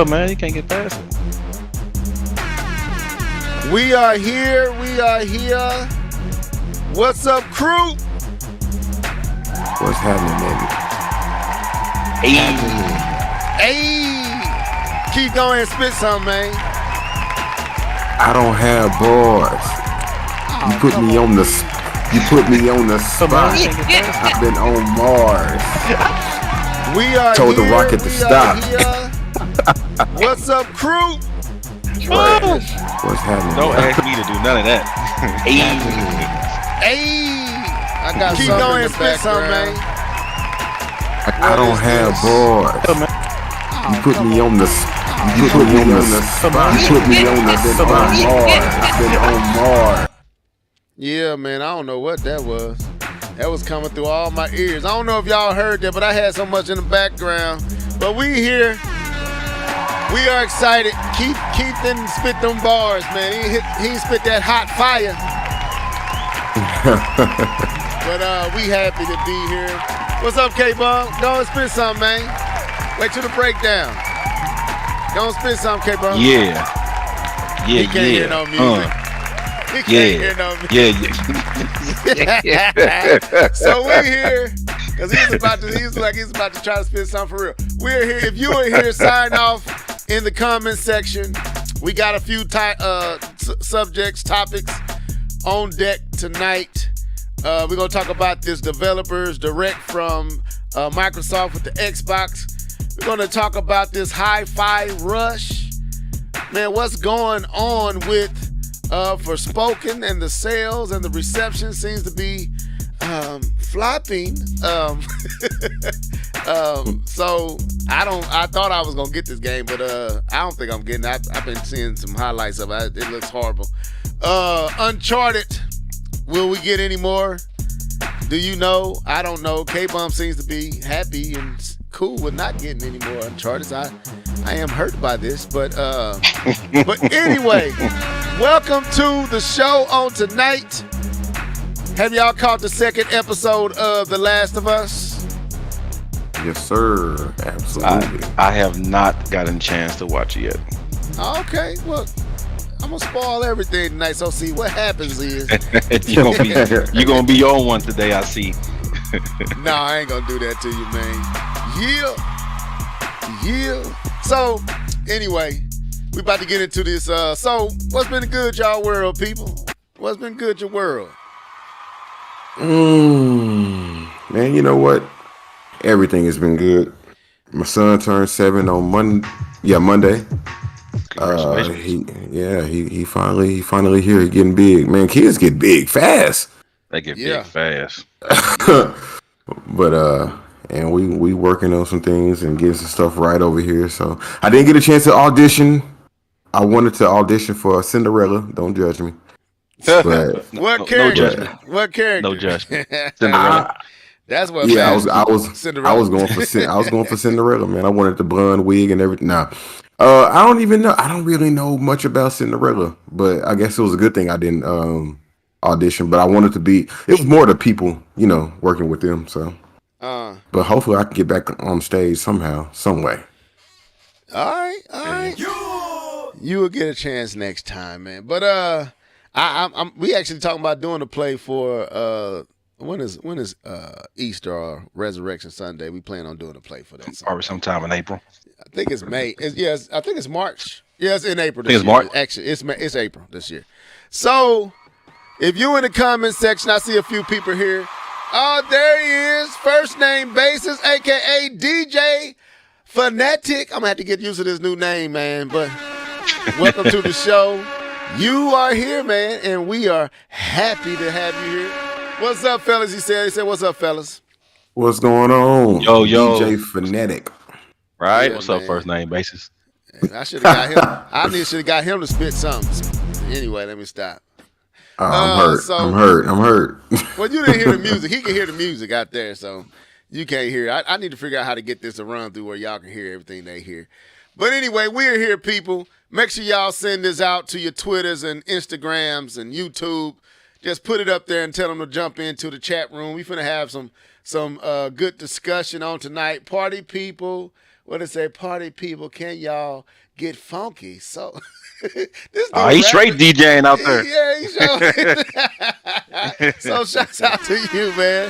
go, man. You can't get past it. We are here. We are here. What's up, crew? What's happening, baby? Hey. Keep going and spit something, man. I don't have bars. You put me on the spot. I've been on Mars. We are Told here. the rocket to stop. What's up, crew? Trash. What's happening? Don't ask me to do none of that. Hey. I got Keep something going in and the spit something, man. background. I don't have bars. You put me on the spot. You put me on the spot. Mars. I've been on Mars. Yeah, man, I don't know what that was. That was coming through all my ears. I don't know if y'all heard that, but I had so much in the background. But we here. We are excited. Keith didn't spit them bars, man. He spit that hot fire. But we happy to be here. What's up, K-Bum? Go and spit something, man. Wait till the breakdown. Go and spit something, K-Bum. Yeah. He can't hear no music. He can't hear no music. So we're here because he's about to try to spit something for real. We're here. If you are here, sign off in the comment section. We got a few subjects, topics on deck tonight. We're gonna talk about this developers direct from Microsoft with the Xbox. We're gonna talk about this Hi-Fi Rush. Man, what's going on with Forspoken, and the sales and the reception seems to be flopping. So I thought I was gonna get this game, but I don't think I'm getting it. I've been seeing some highlights of it. It looks horrible. Uncharted, will we get any more? Do you know? I don't know. K-Bum seems to be happy and cool with not getting any more Uncharted. I am hurt by this, but anyway, welcome to the show on tonight. Have y'all caught the second episode of The Last of Us? Yes, sir. Absolutely. I have not gotten a chance to watch it yet. Okay, well, I'm gonna spoil everything tonight. So see what happens is You're gonna be on one today, I see. no, I ain't gonna do that to you, man. Yeah. So anyway, we about to get into this. So what's been good, y'all world, people? What's been good, your world? Man, you know what? Everything has been good. My son turned 7 on Monday. He finally here. He getting big. Man, kids get big fast. They get big fast. But and we working on some things and getting some stuff right over here. So I didn't get a chance to audition. I wanted to audition for Cinderella. Don't judge me. But what character? No judgment. What character? No judgment. Cinderella. That's what. Yeah, man, I was going for Cinderella, man. I wanted the blonde wig and everything. Nah, I don't even know. I don't really know much about Cinderella, but I guess it was a good thing I didn't audition. But I wanted to be. It was more the people, working with them. So, but hopefully I can get back on stage somehow, some way. All right. You will get a chance next time, man. But we actually talking about doing a play for when is Easter or Resurrection Sunday? We plan on doing a play for that. Probably sometime in April. I think it's May. Yes, I think it's March. Yes, in April. This year. March. Actually, it's April this year. So, if you in the comment section, I see a few people here. Oh, there he is. First name basis, aka DJ Fanatic. I'm gonna have to get used to this new name, man. But welcome to the show. You are here, man, and we are happy to have you here. What's up, fellas? He said, what's up, fellas? What's going on? Yo. DJ Fanatic. Right? Yeah, What's man. up, first name basis? I should have got him. I should have got him to spit something. Anyway, let me stop. I'm hurt. Well, you didn't hear the music. He can hear the music out there, so you can't hear it. I need to figure out how to get this to run through where y'all can hear everything they hear. But anyway, we're here, people. Make sure y'all send this out to your Twitters and Instagrams and YouTube. Just put it up there and tell them to jump into the chat room. We finna have some good discussion on tonight. Party people, what it say? Party people, can y'all get funky? So this dude He's straight rapping. DJing out there. Yeah, he sure. So shouts out to you, man.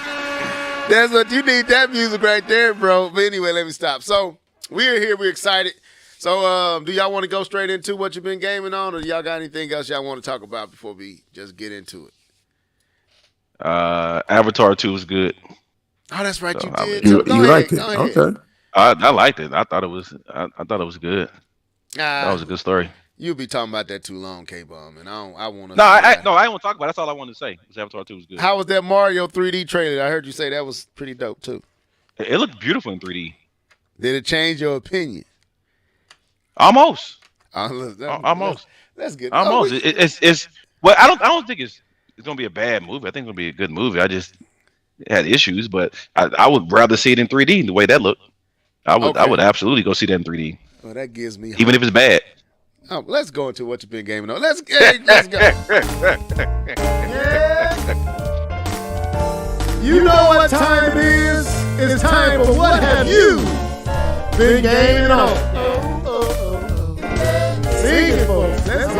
That's what you need. That music right there, bro. But anyway, let me stop. So we're here. We're excited. So do y'all want to go straight into what you've been gaming on, or do y'all got anything else y'all want to talk about before we just get into it? Avatar 2 was good. Oh, that's right. So You I did. was- So You go you ahead. liked it? Go ahead. Okay. I liked it. I thought it was. I thought it was good. That was a good story. You'll be talking about that too long, K-Bum, and I want to. No, I don't want to talk about it. That's all I wanted to say. Was Avatar 2 was good. How was that Mario 3D trailer? I heard you say that was pretty dope too. It looked beautiful in 3D. Did it change your opinion? Almost. Almost. That's good. Almost. It's. Well, I don't think it's gonna be a bad movie. I think it's gonna be a good movie. I just had issues, but I would rather see it in 3D the way that looked. I would absolutely go see that in 3D, Well, that gives me hope. even if it's bad. Oh, let's go into what you've been gaming on. Let's go. Yeah. You know what time it is? It's time for what have you been gaming on? Sing it, folks. Let's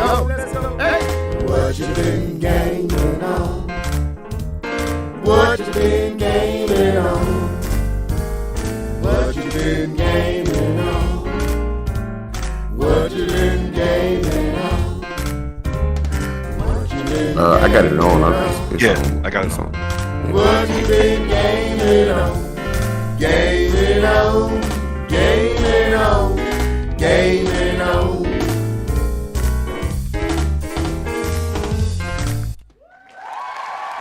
go. Hey. What you been gaming on? What you been gaming on? What you been gaming on? What you been gaming on? What you been I got it on. Yeah, I got it on. What you been gaming on? Gaming on, gaming on, gaming on.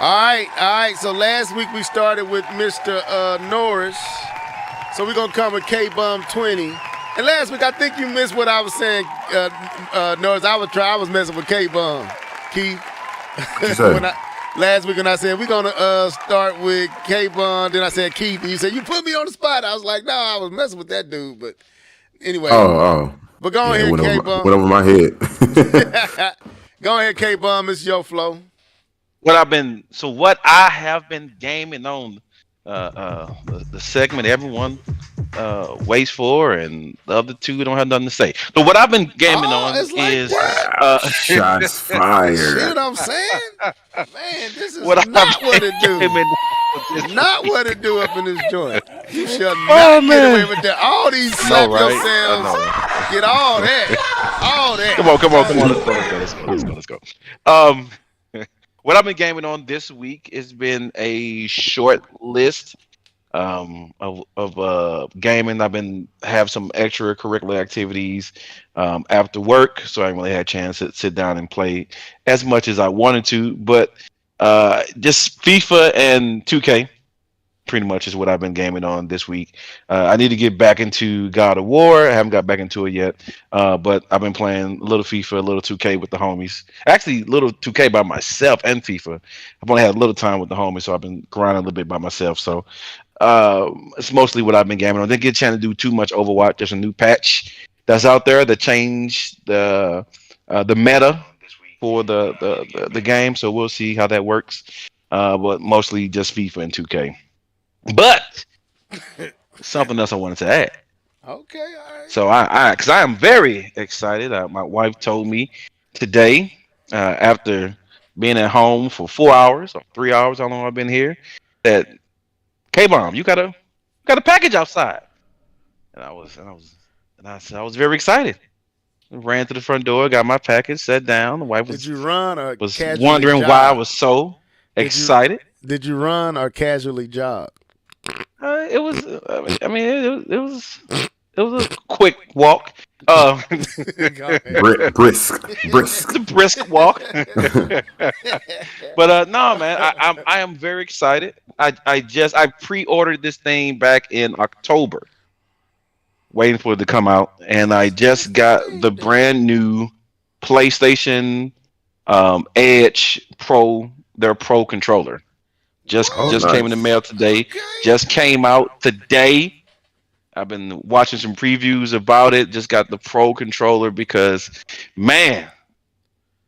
All right. So last week we started with Mr. Norris. So we're gonna come with K-Bum 20. And last week I think you missed what I was saying, Norris. I was messing with K-Bum, Keith. Last week when I said we're gonna start with K-Bum, then I said Keith, and you said you put me on the spot. I was like, no, I was messing with that dude. But anyway. But go ahead, K-Bum. Went over my head. Go ahead, K-Bum. It's your flow. What I have been gaming on, the segment everyone waits for, and the other two don't have nothing to say. So what I've been gaming on it's like is Shots fired. See what I'm saying? Man, this is not what it do. It's not what it do up in this joint. You shall not get away with that. All these slap yourselves. Get all that. All that. Come on. Let's go. What I've been gaming on this week has been a short list of gaming. I've been have some extracurricular activities after work, so I haven't really had a chance to sit down and play as much as I wanted to. But just FIFA and 2K pretty much is what I've been gaming on this week. I need to get back into God of War. I haven't got back into it yet, but I've been playing a little FIFA, a little 2K with the homies. Actually, a little 2K by myself and FIFA. I've only had a little time with the homies, so I've been grinding a little bit by myself. So it's mostly what I've been gaming on. I didn't get a chance to do too much Overwatch. There's a new patch that's out there that changed the meta for the game, so we'll see how that works. But mostly just FIFA and 2K. But something else I wanted to add. Okay, all right. So because I am very excited. My wife told me today, after being at home for 4 hours or 3 hours, how long I've been here, that K-Bomb, you got a package outside. And I was very excited. Ran to the front door, got my package, sat down. The wife Did you run or was casually wondering jog? why I was so excited. Did you run or casually jog? It was. I mean, it was a quick walk. Brisk. It's a brisk walk. But no, man, I am very excited. I pre-ordered this thing back in October, waiting for it to come out, and I just got the brand new PlayStation Edge Pro, their Pro controller. Just nice. came in the mail today. Okay. Just came out today. I've been watching some previews about it. Just got the Pro controller because, man,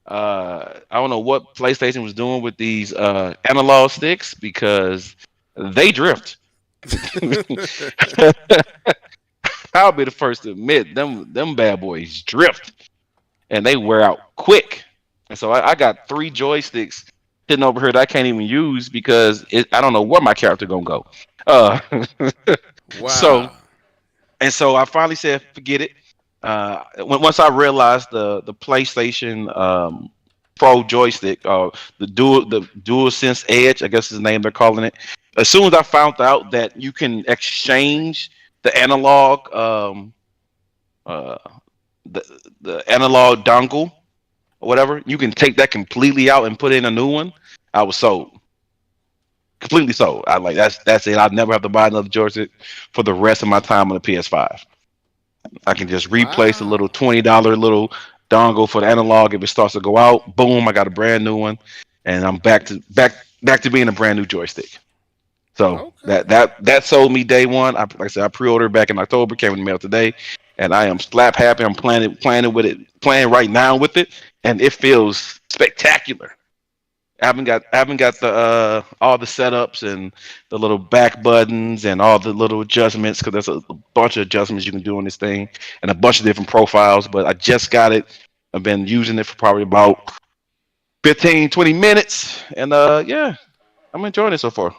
I don't know what PlayStation was doing with these analog sticks because they drift. I'll be the first to admit them bad boys drift and they wear out quick. And so I got 3 joysticks sitting over here that I can't even use because I don't know where my character gonna go. Uh, so Wow. and so I finally said, forget it. Once I realized the PlayStation Pro joystick, the dual sense Edge, I guess is the name they're calling it. As soon as I found out that you can exchange the analog, uh, the analog dongle or whatever, you can take that completely out and put in a new one. I was sold, completely sold. I like that's it. I'll never have to buy another joystick for the rest of my time on the PS5. I can just replace the Wow. little $20 little dongle for the analog if it starts to go out. Boom, I got a brand new one, and I'm back to being a brand new joystick. So Okay. that sold me day one. Like I said, I pre-ordered back in October, came in the mail today, and I am slap happy. I'm playing right now with it, and it feels spectacular. I haven't got the all the setups and the little back buttons and all the little adjustments because there's a bunch of adjustments you can do on this thing and a bunch of different profiles. But I just got it. I've been using it for probably about 15, 20 minutes, and yeah, I'm enjoying it so far.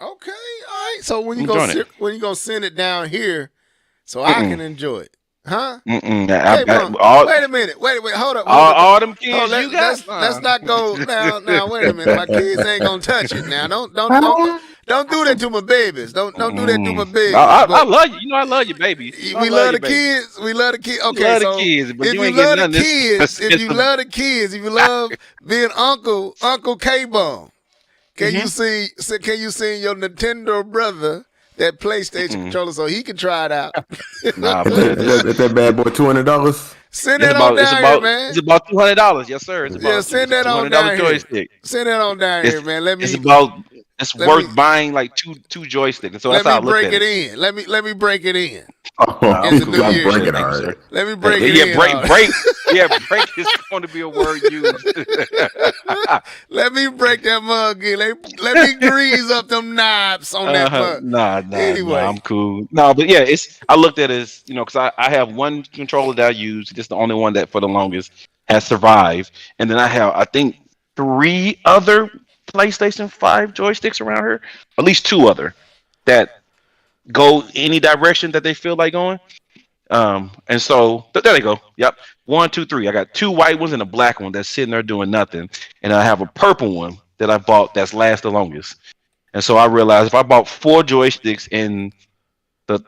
Okay. All right. So I'm enjoying it. when you gonna send it down here so I Mm-mm, can enjoy it? Huh? mm-mm. K Bone. All, Wait a minute. Wait. Hold up. all them Oh, kids you got? let's not go now. Now, wait a minute. My kids ain't gonna touch it. Now, don't do that to my babies. Don't do that to my Mm. babies. I But love you. You know I love you, baby. You know I we love love you, the baby. kids. We love the kids. You Okay, love the so kids, but if you you ain't getting love the none of this kids, expensive. if you love being Uncle K Bone, Hmm. can you send your Nintendo brother that PlayStation Mm-mm. controller so he can try it out? Nah, If man. that bad boy $200. Send It's that on about it's down here, about man. it's about $200. Yes, sir. Yeah, send It's a that two on hundred dollar down here. joystick. Send that on down It's here, man. it's about it's Let me worth buying like two joysticks, and so that's let how me I looked break at it it. in. Let me break it in Oh, I'm in the cool. new I'm I year. breaking appreciate it. all Thank you, right. sir. Let me break it Yeah, in. break. Yeah, break is going to be a word used. Let me break that mug in. Let me grease up them knobs on that mug. Nah. Anyway, I'm cool. No, but yeah, it's. I looked at it as because I have one controller that I use. It's the only one that for the longest has survived, and then I have I think 3 other PlayStation 5 joysticks around here, at least 2 other that go any direction that they feel like going. And so there they go. Yep, one, two, three. I got 2 white ones and a black one that's sitting there doing nothing, and I have a purple one that I bought that's last the longest. And so I realized if I bought 4 joysticks in the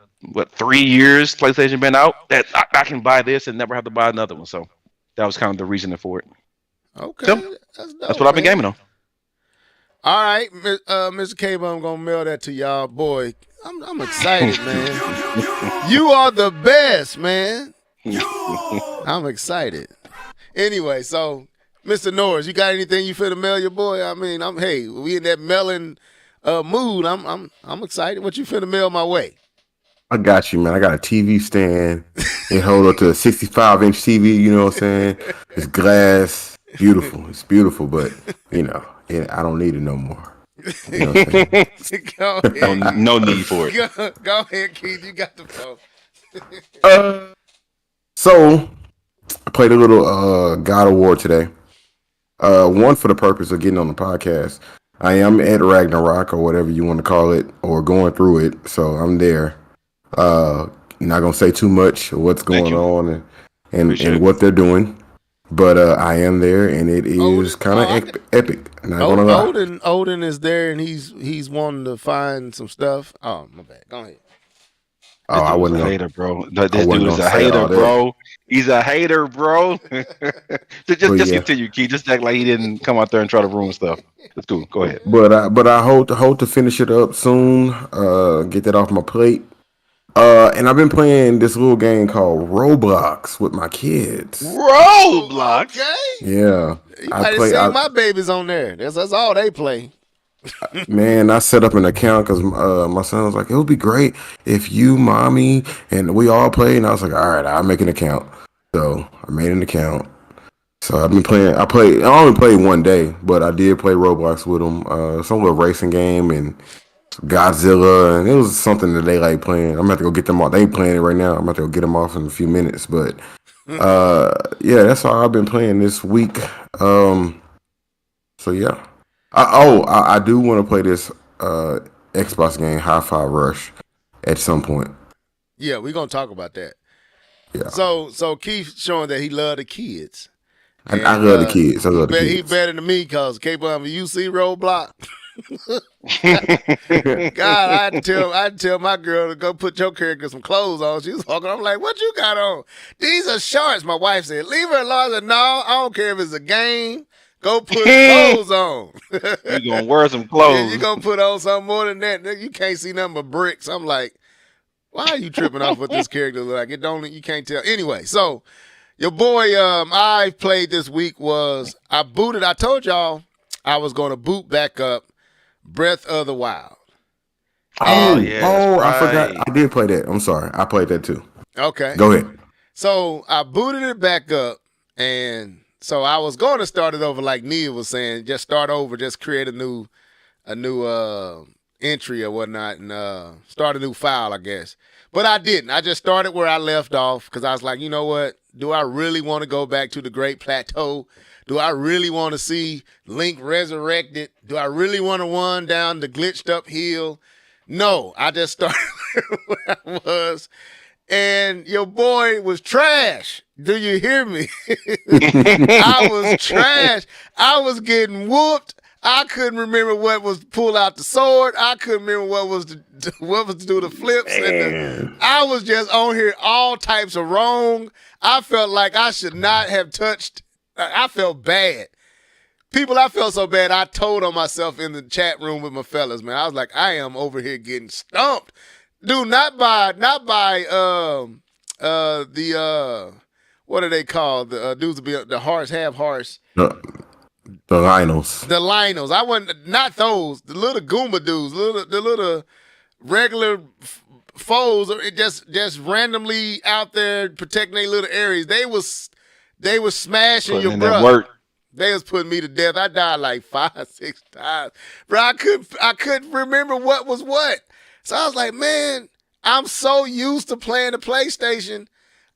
3 years PlayStation been out, that I can buy this and never have to buy another one. So that was kind of the reasoning for it. So okay, that's that's what dope, I've been man. gaming on. All right, Mr. Cable, I'm gonna mail that to y'all, boy. I'm excited, man. You are the best, man. I'm excited. Anyway, so Mr. Norris, you got anything you finna mail your boy? I mean, hey, we in that mailing mood. I'm excited. What you finna mail my way? I got you, man. I got a TV stand. It hold up to a 65-inch TV. You know what I'm saying? It's glass. Beautiful. It's beautiful, but I don't need it no more. You know what I'm saying? Go No, ahead. no need for it. Go ahead, Keith. You got the phone. Uh, so I played a little God of War today. One for the purpose of getting on the podcast. I am at Ragnarok or whatever you want to call it, or going through it. So I'm there. Not gonna say too much of what's Thank going you. on Appreciate and it. what they're doing, but I am there, and it is kind of epic. Not gonna lie. Odin is there, and he's wanting to find some stuff. Oh, my bad. Go ahead. Oh, This I dude is a wasn't gonna. hater, bro. I This wasn't dude is gonna a say hater, all that. bro. He's a hater, bro. But just yeah, continue, Key. Just act like he didn't come out there and try to ruin stuff. That's cool. Go ahead. but I hope to finish it up soon. Get that off my plate. And I've been playing this little game called Roblox with my kids. Roblox. Okay. Yeah, You I might have play. seen my babies on there. That's all they play. Man, I set up an account because my son was like, "It would be great if you, mommy, and we all play." And I was like, "All right, I'll make an account." So I made an account. So I've been playing. I only played one day, but I did play Roblox with them. Some little racing game, and Godzilla, and it was something that they like playing. I'm gonna have to go get them off. They ain't playing it right now. I'm gonna have to go get them off in a few minutes. But yeah, that's all I've been playing this week. So yeah. I do want to play this Xbox game, Hi-Fi Rush, at some point. Yeah, we're gonna talk about that. Yeah. So Keith showing that he love the kids. I love the kids. I love the kids. He better than me because K-Bum, you see Roadblock. God, I tell my girl to go put your character some clothes on. She was walking. I'm like, what you got on? These are shorts. My wife said, leave her alone. I said, no, I don't care if it's a game. Go put clothes on. You gonna wear some clothes? Yeah, you gonna put on something more than that. You can't see nothing but bricks. I'm like, why are you tripping off what this character look like? It don't. You can't tell. Anyway, so your boy, I played this week was I booted. I told y'all I was gonna boot back up Breath of the Wild. I forgot. I did play that. I'm sorry. I played that too. Okay. Go ahead. So I booted it back up, and so I was going to start it over like Nia was saying, just start over, just create a new entry or whatnot, and start a new file, I guess. But I didn't. I just started where I left off because I was like, you know what? Do I really want to go back to the Great Plateau? Do I really want to see Link resurrected? Do I really want to run down the glitched up hill? No, I just started where I was. And your boy was trash. Do you hear me? I was trash. I was getting whooped. I couldn't remember what was to pull out the sword. I couldn't remember what was to do the flips. I was just on here all types of wrong. I felt like I should not have touched. I felt bad. People, I felt so bad. I told on myself in the chat room with my fellas, man. I was like, I am over here getting stumped. Dude, not by the what are they called? The dudes be the horse, half horse. The Linos. The Linos. I wasn't not those. The little Goomba dudes, the little regular foes, just randomly out there protecting their little areas. They was smashing Putting your in that brother. work. They was putting me to death. I died like 5, 6 times. Bro, I couldn't remember what was what. So I was like, man, I'm so used to playing the PlayStation.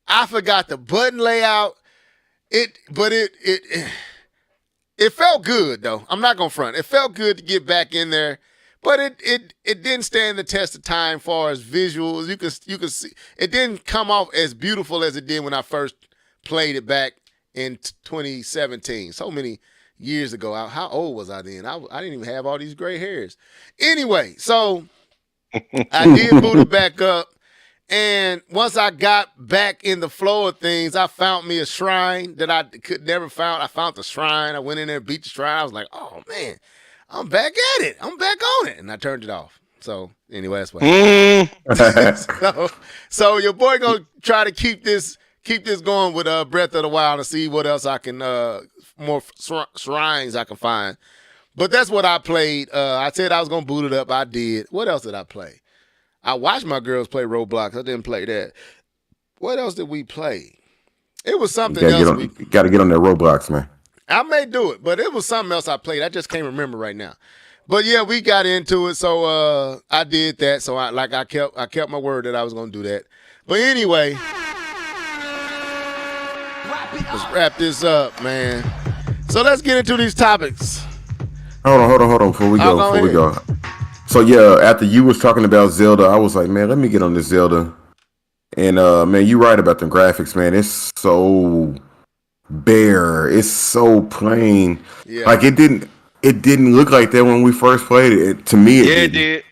I forgot the button layout. It felt good though. I'm not gonna front. It felt good to get back in there, but it didn't stand the test of time far as visuals. You can see it didn't come off as beautiful as it did when I first played it back in 2017. So many years ago. How old was I then? I didn't even have all these gray hairs. Anyway, so I did boot it back up. And once I got back in the flow of things, I found me a shrine that I could never find. I found the shrine. I went in there, beat the shrine. I was like, oh, man, I'm back at it. I'm back on it. And I turned it off. So anyway, that's what so your boy going to try to keep this going with Breath of the Wild and see what else I can, more shrines I can find. But that's what I played. I said I was going to boot it up. I did. What else did I play? I watched my girls play Roblox. I didn't play that. What else did we play? It was something else. You got to get on that Roblox, man. I may do it, but it was something else I played. I just can't remember right now. But yeah, we got into it, so I did that. So I kept my word that I was going to do that. But anyway, let's wrap this up, man. So let's get into these topics. Hold on. Before we go. So yeah, after you was talking about Zelda, I was like, man, let me get on this Zelda. And man, you right about the graphics, man. It's so bare. It's so plain. Yeah. Like it didn't look like that when we first played it. To me, it did.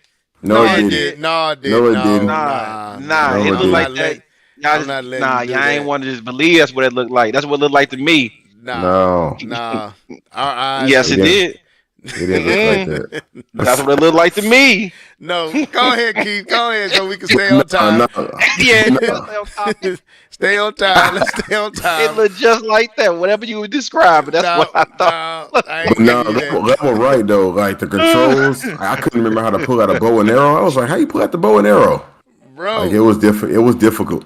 No, it didn't. No, it didn't. Nah, it looked like that. Y'all ain't want to just believe that's what it looked like. That's what it looked like to me. Nah. Yes, it did. It didn't look like that. That's what it looked like to me. No, go ahead, Keith. Go ahead, so we can stay on time. Stay on time. Let's stay on time. It looked just like that. Whatever you would describe, that's what I thought. That was right though. Like the controls, I couldn't remember how to pull out a bow and arrow. I was like, how you pull out the bow and arrow? Bro, like it was different. It was difficult.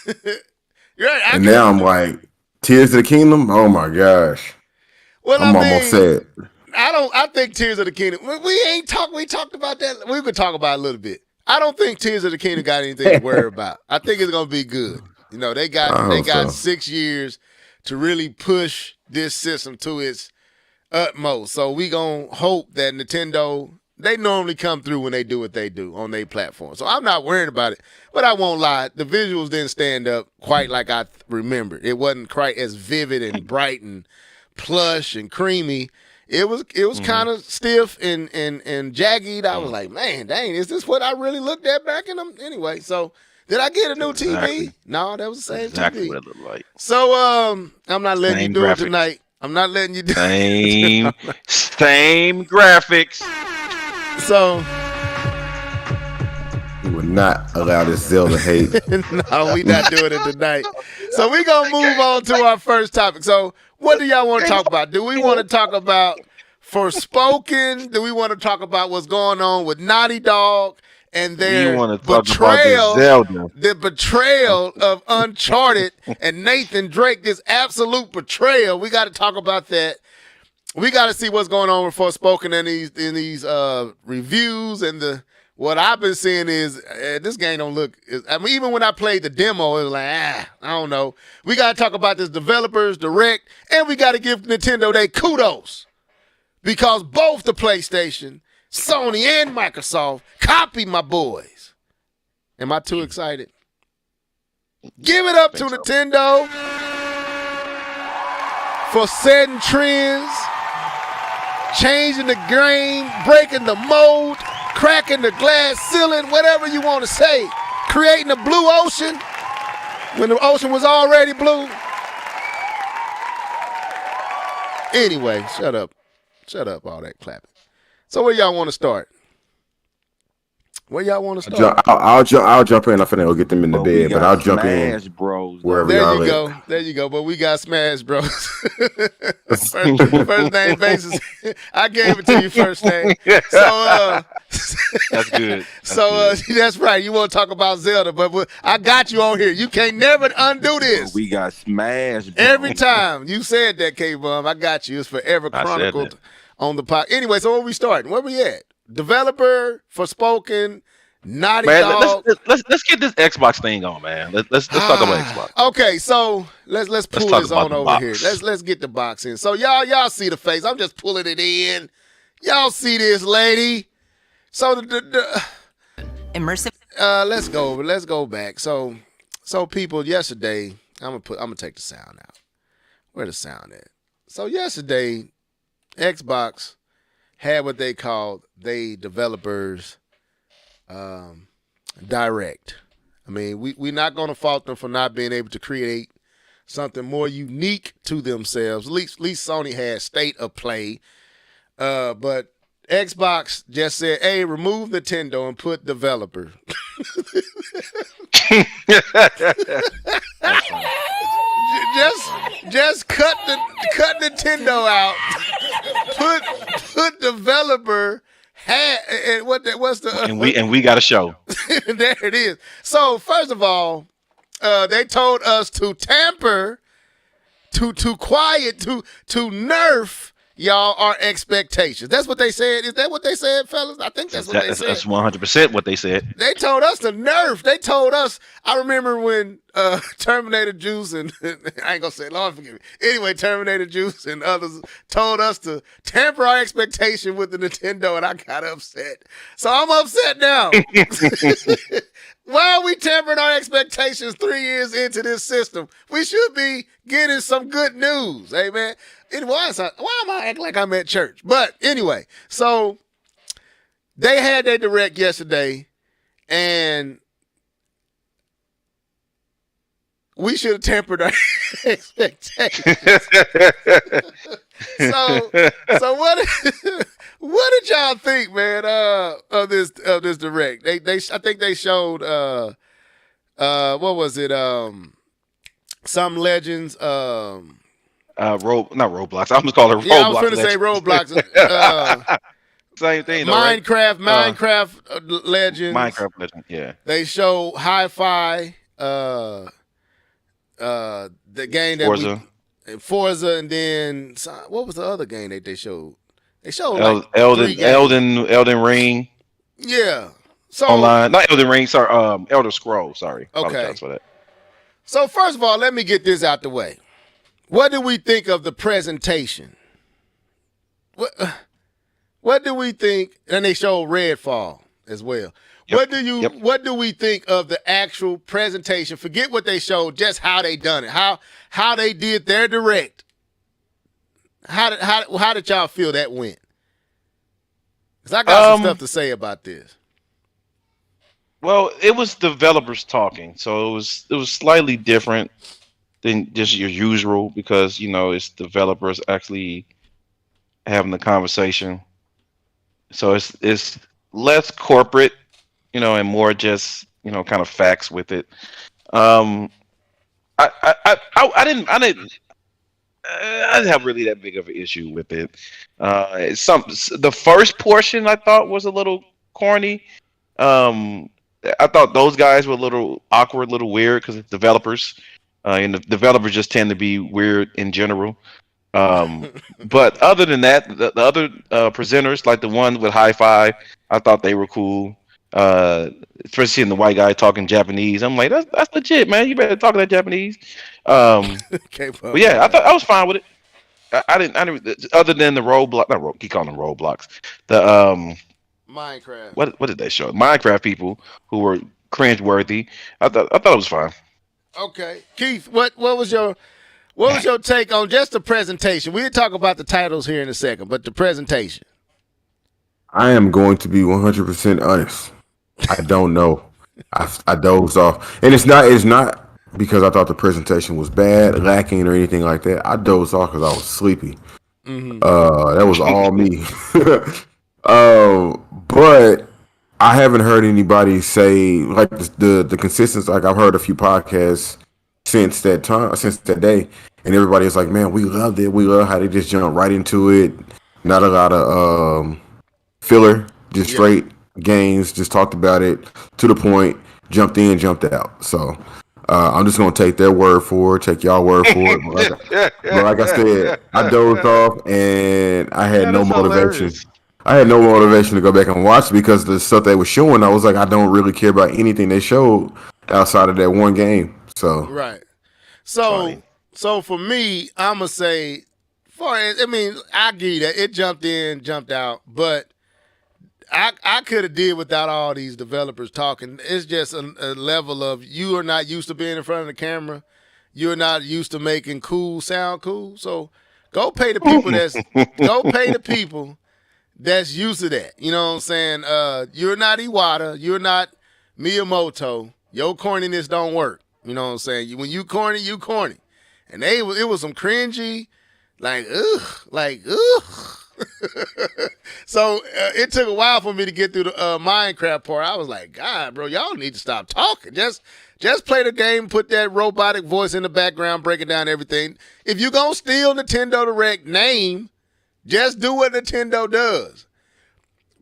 You're right. And now I'm like, Tears of the Kingdom. Oh my gosh. Well, I'm almost sad. I think Tears of the Kingdom. We talked about that. We could talk about it a little bit. I don't think Tears of the Kingdom got anything to worry about. I think it's gonna be good. You know, they got I hope so. 6 years to really push this system to its utmost. So we gonna hope that Nintendo, they normally come through when they do what they do on their platform. So I'm not worried about it. But I won't lie, the visuals didn't stand up quite like I remember. It wasn't quite as vivid and bright and plush and creamy. It was kind of stiff and jagged. I was like, man, dang, is this what I really looked at back in them? Anyway, so did I get a new TV? Exactly. No, that was the same Exactly TV. what it looked like. So I'm not letting Same you do graphics. it tonight. I'm not letting you do Same graphics. So We will not allow this Zelda hate. no, we not doing it tonight. So we gonna move on to our first topic. So what do y'all want to talk about? Do we want to talk about Forspoken? Do we want to talk about what's going on with Naughty Dog and their You want to talk betrayal? about this Zelda? The betrayal of Uncharted and Nathan Drake, this absolute betrayal. We got to talk about that. We got to see what's going on with Forspoken in these reviews, and what I've been seeing is this game don't look. I mean, even when I played the demo, it was like I don't know. We got to talk about this developers direct, and we got to give Nintendo their kudos because both the PlayStation, Sony, and Microsoft copied my boys. Am I too excited? Give it up to Nintendo for setting trends, changing the game, breaking the mold, cracking the glass ceiling, whatever you want to say, creating a blue ocean when the ocean was already blue. Anyway, shut up. Shut up, all that clapping. So where y'all want to start? Where y'all want to start? I'll jump in. I'm finna go get them in the bed, but I'll jump in Smash Bros. wherever There y'all you at. go. There you go. But we got Smash Bros. first name basis. I gave it to you first name. So That's good. that's right. You want to talk about Zelda, but I got you on here. You can't never undo this. We got Smash Bros. Every time you said that, K-Bum, I got you. It's forever I said chronicled that. on the pod. Anyway, so where we starting? Where we at? Developer, Forspoken, Naughty Man, Dog. let's get this Xbox thing on, man. Let's talk about Xbox. Okay, so let's pull talk this about on the over box. here. Let's get the box in. So y'all see the face. I'm just pulling it in. Y'all see this lady. So the Immersive. let's go back. So people, yesterday, I'm gonna take the sound out. Where the sound at? So yesterday, Xbox had what they called developers direct. I mean, we're not gonna fault them for not being able to create something more unique to themselves. At least Sony had state of play. But Xbox just said, hey, remove Nintendo and put developer. just cut Nintendo out. Put developer and what's the and we got a show. there it is. So first of all, they told us to tamper, to quiet, to nerf y'all our expectations. That's what they said. Is that what they said, fellas? I think that's what they said. That's 100% what they said. They told us to nerf. They told us. I remember when Terminator Juice and I ain't gonna say, Lord forgive me. Anyway, Terminator Juice and others told us to tamper our expectation with the Nintendo, and I got upset. So I'm upset now. Why are we tampering our expectations 3 years into this system? We should be getting some good news. Amen. Why am I acting like I'm at church? But anyway, so they had their direct yesterday, and we should have tempered our expectations. So what did y'all think, man, of this direct? I think they showed what was it? Some Legends. Not Roblox. I'm just calling it Roblox. Yeah, I was going to say Roblox. Same thing, though, right? Minecraft Legends. Minecraft Legend, yeah. They show Hi-Fi, the game that Forza. Forza, and then what was the other game that they showed? They showed like 3 games. Elden Ring Yeah. So online, not Elden Ring. Sorry, Elder Scroll. Sorry, okay. apologize for that. So first of all, let me get this out the way. What do we think of the presentation? What do we think? And they showed Redfall as well. Yep. What do we think of the actual presentation? Forget what they showed, just how they done it. How they did their direct. How did y'all feel that went? Because I got some stuff to say about this. Well, it was developers talking, so it was slightly different than just your usual because it's developers actually having the conversation. So it's less corporate, and more just kind of facts with it. I didn't have really that big of an issue with it. The first portion I thought was a little corny. I thought those guys were a little awkward, a little weird because it's developers, and the developers just tend to be weird in general. But other than that, the other presenters, like the one with High Five, I thought they were cool. Especially seeing the white guy talking Japanese, I'm like, that's legit, man. You better talk that Japanese. But yeah, I thought I was fine with it. I didn't. Other than the roadblock, keep calling them roadblocks. The Minecraft. What did they show? Minecraft people who were cringeworthy. I thought it was fine. Okay, Keith, what was your take on just the presentation? We'll talk about the titles here in a second, but the presentation. I am going to be 100% honest. I don't know. I dozed off, and it's not because I thought the presentation was bad, lacking, or anything like that. I dozed off because I was sleepy. Mm-hmm. That was all me. But I haven't heard anybody say like the consistency. Like I've heard a few podcasts since that day, and everybody is like, "Man, we loved it. We love how they just jump right into it. Not a lot of filler, just straight games. Just talked about it to the point. Jumped in, jumped out. So I'm just gonna take their word for it. Take y'all word for it. But like I said, I dozed off, and I had no motivation. Hilarious. I had no motivation to go back and watch because the stuff they were showing, I was like, I don't really care about anything they showed outside of that one game. So right. So for me, I'ma say, I give you that it jumped in, jumped out, but I could have did without all these developers talking. It's just a level of you are not used to being in front of the camera. You're not used to making cool sound cool. So go pay the people that's used to that. You know what I'm saying? You're not Iwata. You're not Miyamoto. Your corniness don't work. You know what I'm saying? When you corny, you corny. And it was some cringy, like, ugh. So it took a while for me to get through the Minecraft part. I was like, God, bro, y'all need to stop talking. Just play the game, put that robotic voice in the background, breaking down everything. If you're going to steal Nintendo Direct name, just do what Nintendo does.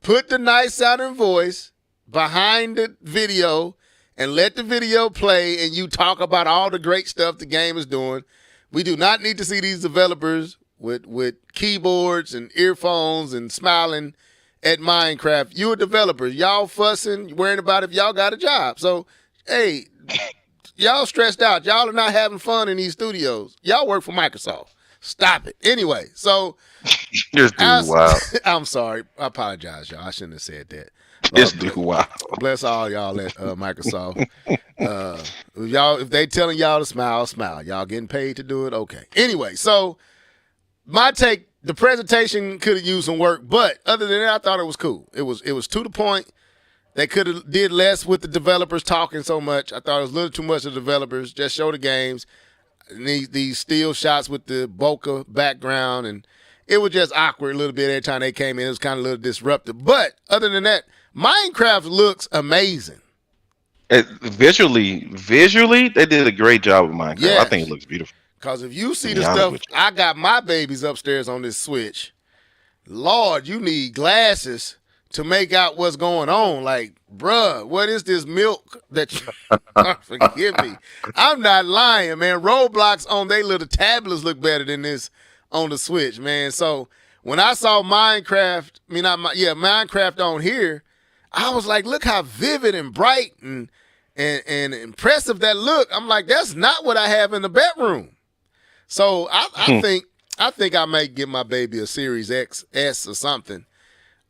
Put the nice sounding voice behind the video and let the video play and you talk about all the great stuff the game is doing. We do not need to see these developers with keyboards and earphones and smiling at Minecraft. You're a developer. Y'all fussing, worrying about if y'all got a job. So, hey, y'all stressed out. Y'all are not having fun in these studios. Y'all work for Microsoft. Stop it. Anyway, so wow. I'm sorry. I apologize, y'all. I shouldn't have said that. This dude, wow. Bless all y'all at Microsoft. If they telling y'all to smile, smile. Y'all getting paid to do it? Okay. Anyway, so my take, the presentation could have used some work, but other than that, I thought it was cool. It was to the point. They could have did less with the developers talking so much. I thought it was a little too much of the developers. Just show the games. These still shots with the bokeh background, and it was just awkward a little bit every time they came in. It was kind of a little disruptive. But other than that, Minecraft looks amazing. Visually, they did a great job with Minecraft. Yes. I think it looks beautiful. Because if you see the stuff, I got my babies upstairs on this Switch. Lord, you need glasses to make out what's going on. Like, bruh, what is this milk that you forgive me? I'm not lying, man. Roblox on they little tablets look better than this on the Switch, man. So when I saw Minecraft on here, I was like, look how vivid and bright and impressive that look. I'm like, that's not what I have in the bedroom. So I think I may give my baby a Series S or something,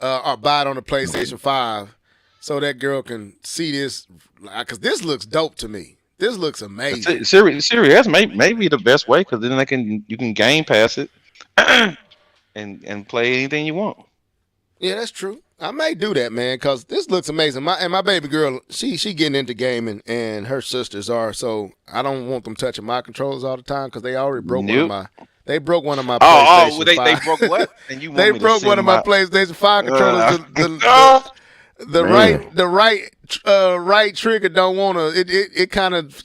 or buy it on the PlayStation 5 so that girl can see this, because this looks dope to me. This looks amazing. Series S may be the best way, because then you can Game Pass it and play anything you want. Yeah, that's true. I may do that, man, because this looks amazing. My baby girl, she getting into gaming, and her sisters are. So I don't want them touching my controllers all the time, because they already broke one of my. They broke one of my PlayStation 5. They broke what? And you want they me to broke one of my PlayStation 5 controllers. The right trigger don't want to. It kind of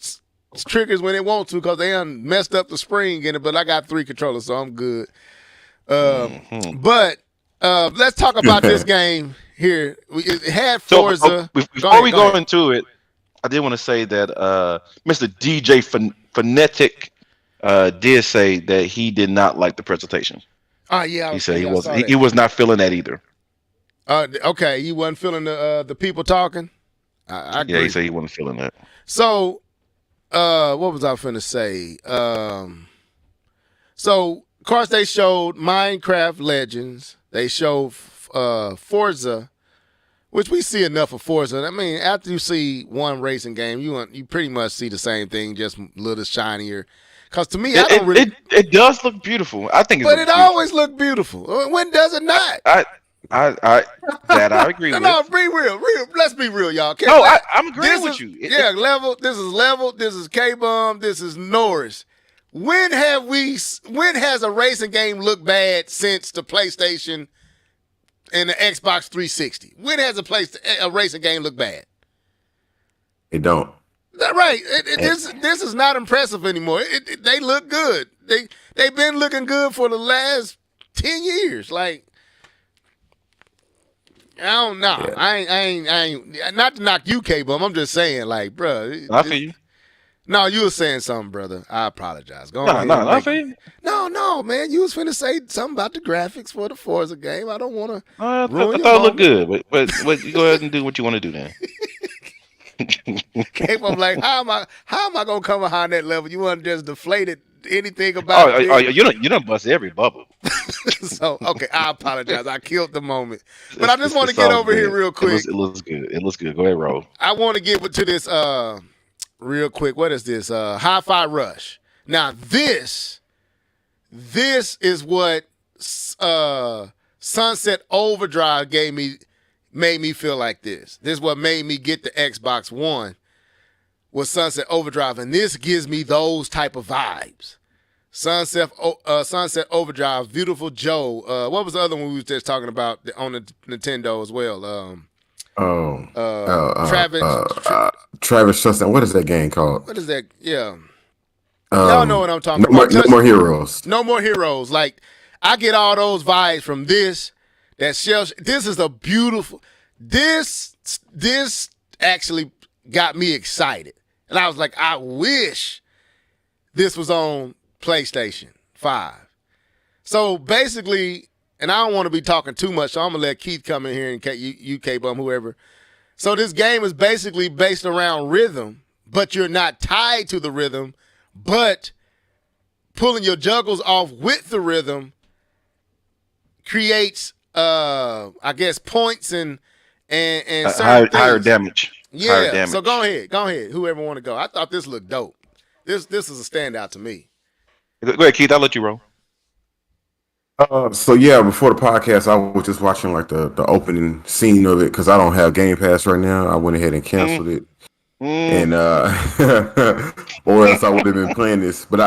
triggers when it wants to, because they done messed up the spring in it. But I got 3 controllers, so I'm good. But let's talk about this game here. It had Forza. Before we go into it, I did want to say that Mr. DJ Phonetic did say that he did not like the presentation. Yeah. He said he was not feeling that either. Okay, you wasn't feeling the people talking. I agree. Yeah, he said he wasn't feeling that. So, what was I finna say? So, of course, they showed Minecraft Legends. They showed Forza, which we see enough of Forza. I mean, after you see one racing game, you pretty much see the same thing, just a little shinier. Because to me, it does look beautiful. I think, but it always look beautiful. When does it not? I agree with. No, be real. Let's be real, y'all. I'm agreeing with you. Level. This is Level. This is K-Bum. This is Norris. When has a racing game looked bad since the PlayStation and the Xbox 360? When has a racing game looked bad? It don't. Right. This is not impressive anymore. They look good. They've been looking good for the last 10 years. Like, I don't know. Yeah. I ain't not to knock you, K-Bum. I'm just saying, like, bro. I feel you. No, you were saying something, brother. I apologize. Go on. No, I feel you. No, man. You was finna say something about the graphics for the Forza game. I don't want to. I thought it looked good, but you go ahead and do what you want to do then. K-Bum, like, how am I gonna come behind that level? You want to just deflate it? Anything about it? You don't bust every bubble. So okay, I apologize. I killed the moment, but I just want to get over here real quick. It looks good. It looks good. Go ahead, roll. I want to get to this real quick. What is this? Hi-Fi Rush. Now this is what Sunset Overdrive made me feel like this. This is what made me get the Xbox One, was Sunset Overdrive, and this gives me those type of vibes. Sunset Overdrive, Beautiful Joe. What was the other one we was just talking about on the Nintendo as well? Travis Justin. What is that game called? What is that? Yeah. Y'all know what I'm talking about. No More Heroes. No More Heroes. Like, I get all those vibes from this. This is a beautiful. This actually got me excited, and I was like, I wish this was on PlayStation 5. So basically, and I don't want to be talking too much, so I'm gonna let Keith come in here and you K-Bum, whoever. So this game is basically based around rhythm, but you're not tied to the rhythm, but pulling your juggles off with the rhythm creates, I guess, points and higher damage. Yeah. Higher damage. So go ahead. Whoever want to go. I thought this looked dope. This is a standout to me. Go ahead, Keith. I'll let you roll. So yeah, before the podcast, I was just watching like the opening scene of it because I don't have Game Pass right now. I went ahead and canceled it, and or else I would have been playing this. But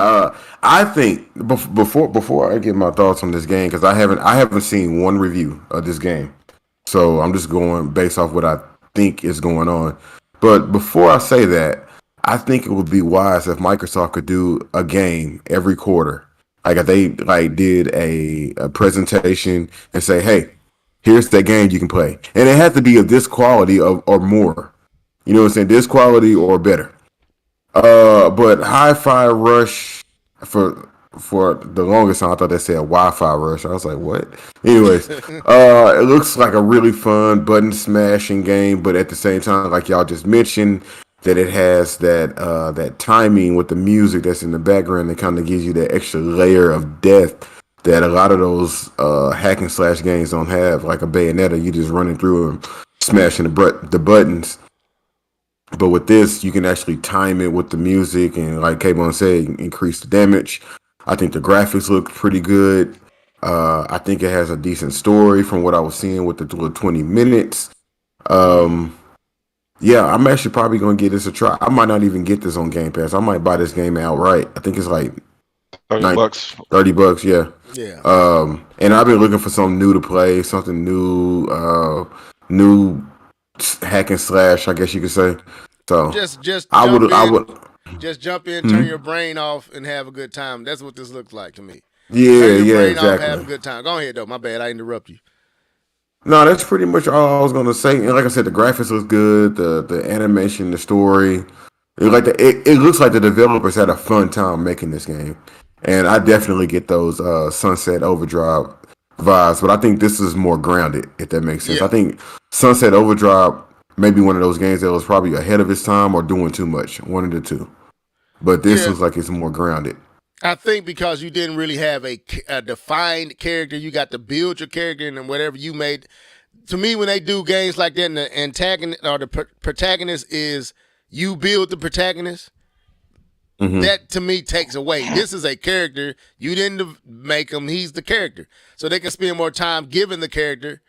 I think before I get my thoughts on this game, because I haven't seen one review of this game, so I'm just going based off what I think is going on. But before I say that, I think it would be wise if Microsoft could do a game every quarter. Like if they did a presentation and say, hey, here's that game you can play. And it has to be of this quality or more. You know what I'm saying? This quality or better. But Hi-Fi Rush, for for the longest time, I thought they said Wi-Fi rush. I was like, what? Anyways, it looks like a really fun button smashing game, but at the same time, like y'all just mentioned, that it has that timing with the music that's in the background that kind of gives you that extra layer of depth that a lot of those hack and slash games don't have. Like a Bayonetta, you just running through and smashing the buttons. But with this, you can actually time it with the music and, like K-Bon said, increase the damage. I think the graphics look pretty good. I think it has a decent story from what I was seeing with the 20 minutes. Um, yeah, I'm actually probably gonna give this a try. I might not even get this on Game Pass. I might buy this game outright. I think it's like 30 bucks. $30. Yeah. Yeah. And I've been looking for something new to play, something new, new hack and slash, I guess you could say. So Just I jump would, in. Just jump in, turn your brain off, and have a good time. That's what this looks like to me. yeah, Turn your yeah, brain off, have a exactly. good time. Go ahead though. My bad, I interrupt you. No, that's pretty much all I was gonna say. And like I said, the graphics look good, the animation, the story. It looks like the developers had a fun time making this game, and I definitely get those Sunset Overdrive vibes. But I think this is more grounded, if that makes sense. Yeah. I think Sunset Overdrive may be one of those games that was probably ahead of its time or doing too much, one of the two. But this Yeah. looks like it's more grounded. I think because you didn't really have a defined character, you got to build your character and whatever you made. To me, when they do games like that, and the antagonist or the protagonist is you build the protagonist, that to me takes away. This is a character you didn't make him; he's the character, so they can spend more time giving the character.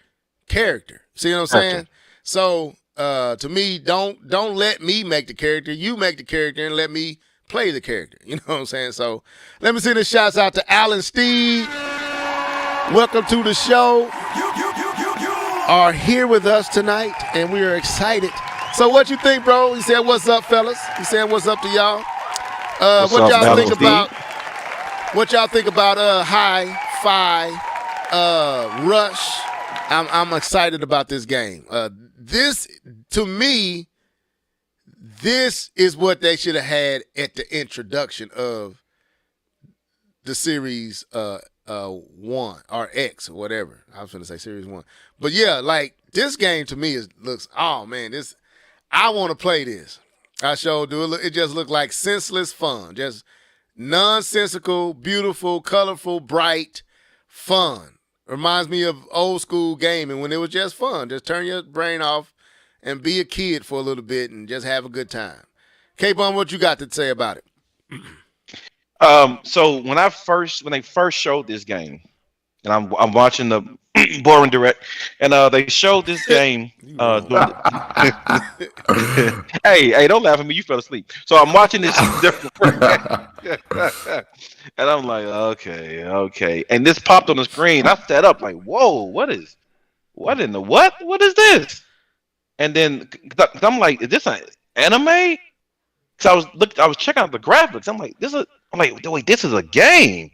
See what I'm saying? Gotcha. So to me, don't let me make the character. You make the character and let me play the character. You know what I'm saying? So let me send the shouts out to Alan Steed. Welcome to the show. Are here with us tonight, and we are excited. So what you think, bro? He said, "What's up, fellas?" He said, "What's up to y'all?" What's What up, y'all Alan think Steed? about? What y'all think about Hi-Fi Rush? I'm excited about this game. This to me, this is what they should have had at the introduction of the series 1 or X or whatever. I was going to say series 1. But yeah, like this game to me looks, oh man, this I want to play this. I sure do. It just looked like senseless fun. Just nonsensical, beautiful, colorful, bright fun. Reminds me of old school gaming when it was just fun. Just turn your brain off and be a kid for a little bit and just have a good time. K-Bum, what you got to say about it? So when they first showed this game, and I'm watching the Boring Direct, and they showed this game. You wrong. During hey, don't laugh at me. You fell asleep. So I'm watching this different, and I'm like, okay. And this popped on the screen. I sat up like, whoa, what in the what? What is this? And then 'cause I'm like, is this an anime? Cause I was checking out the graphics. I'm like, wait, this is a game.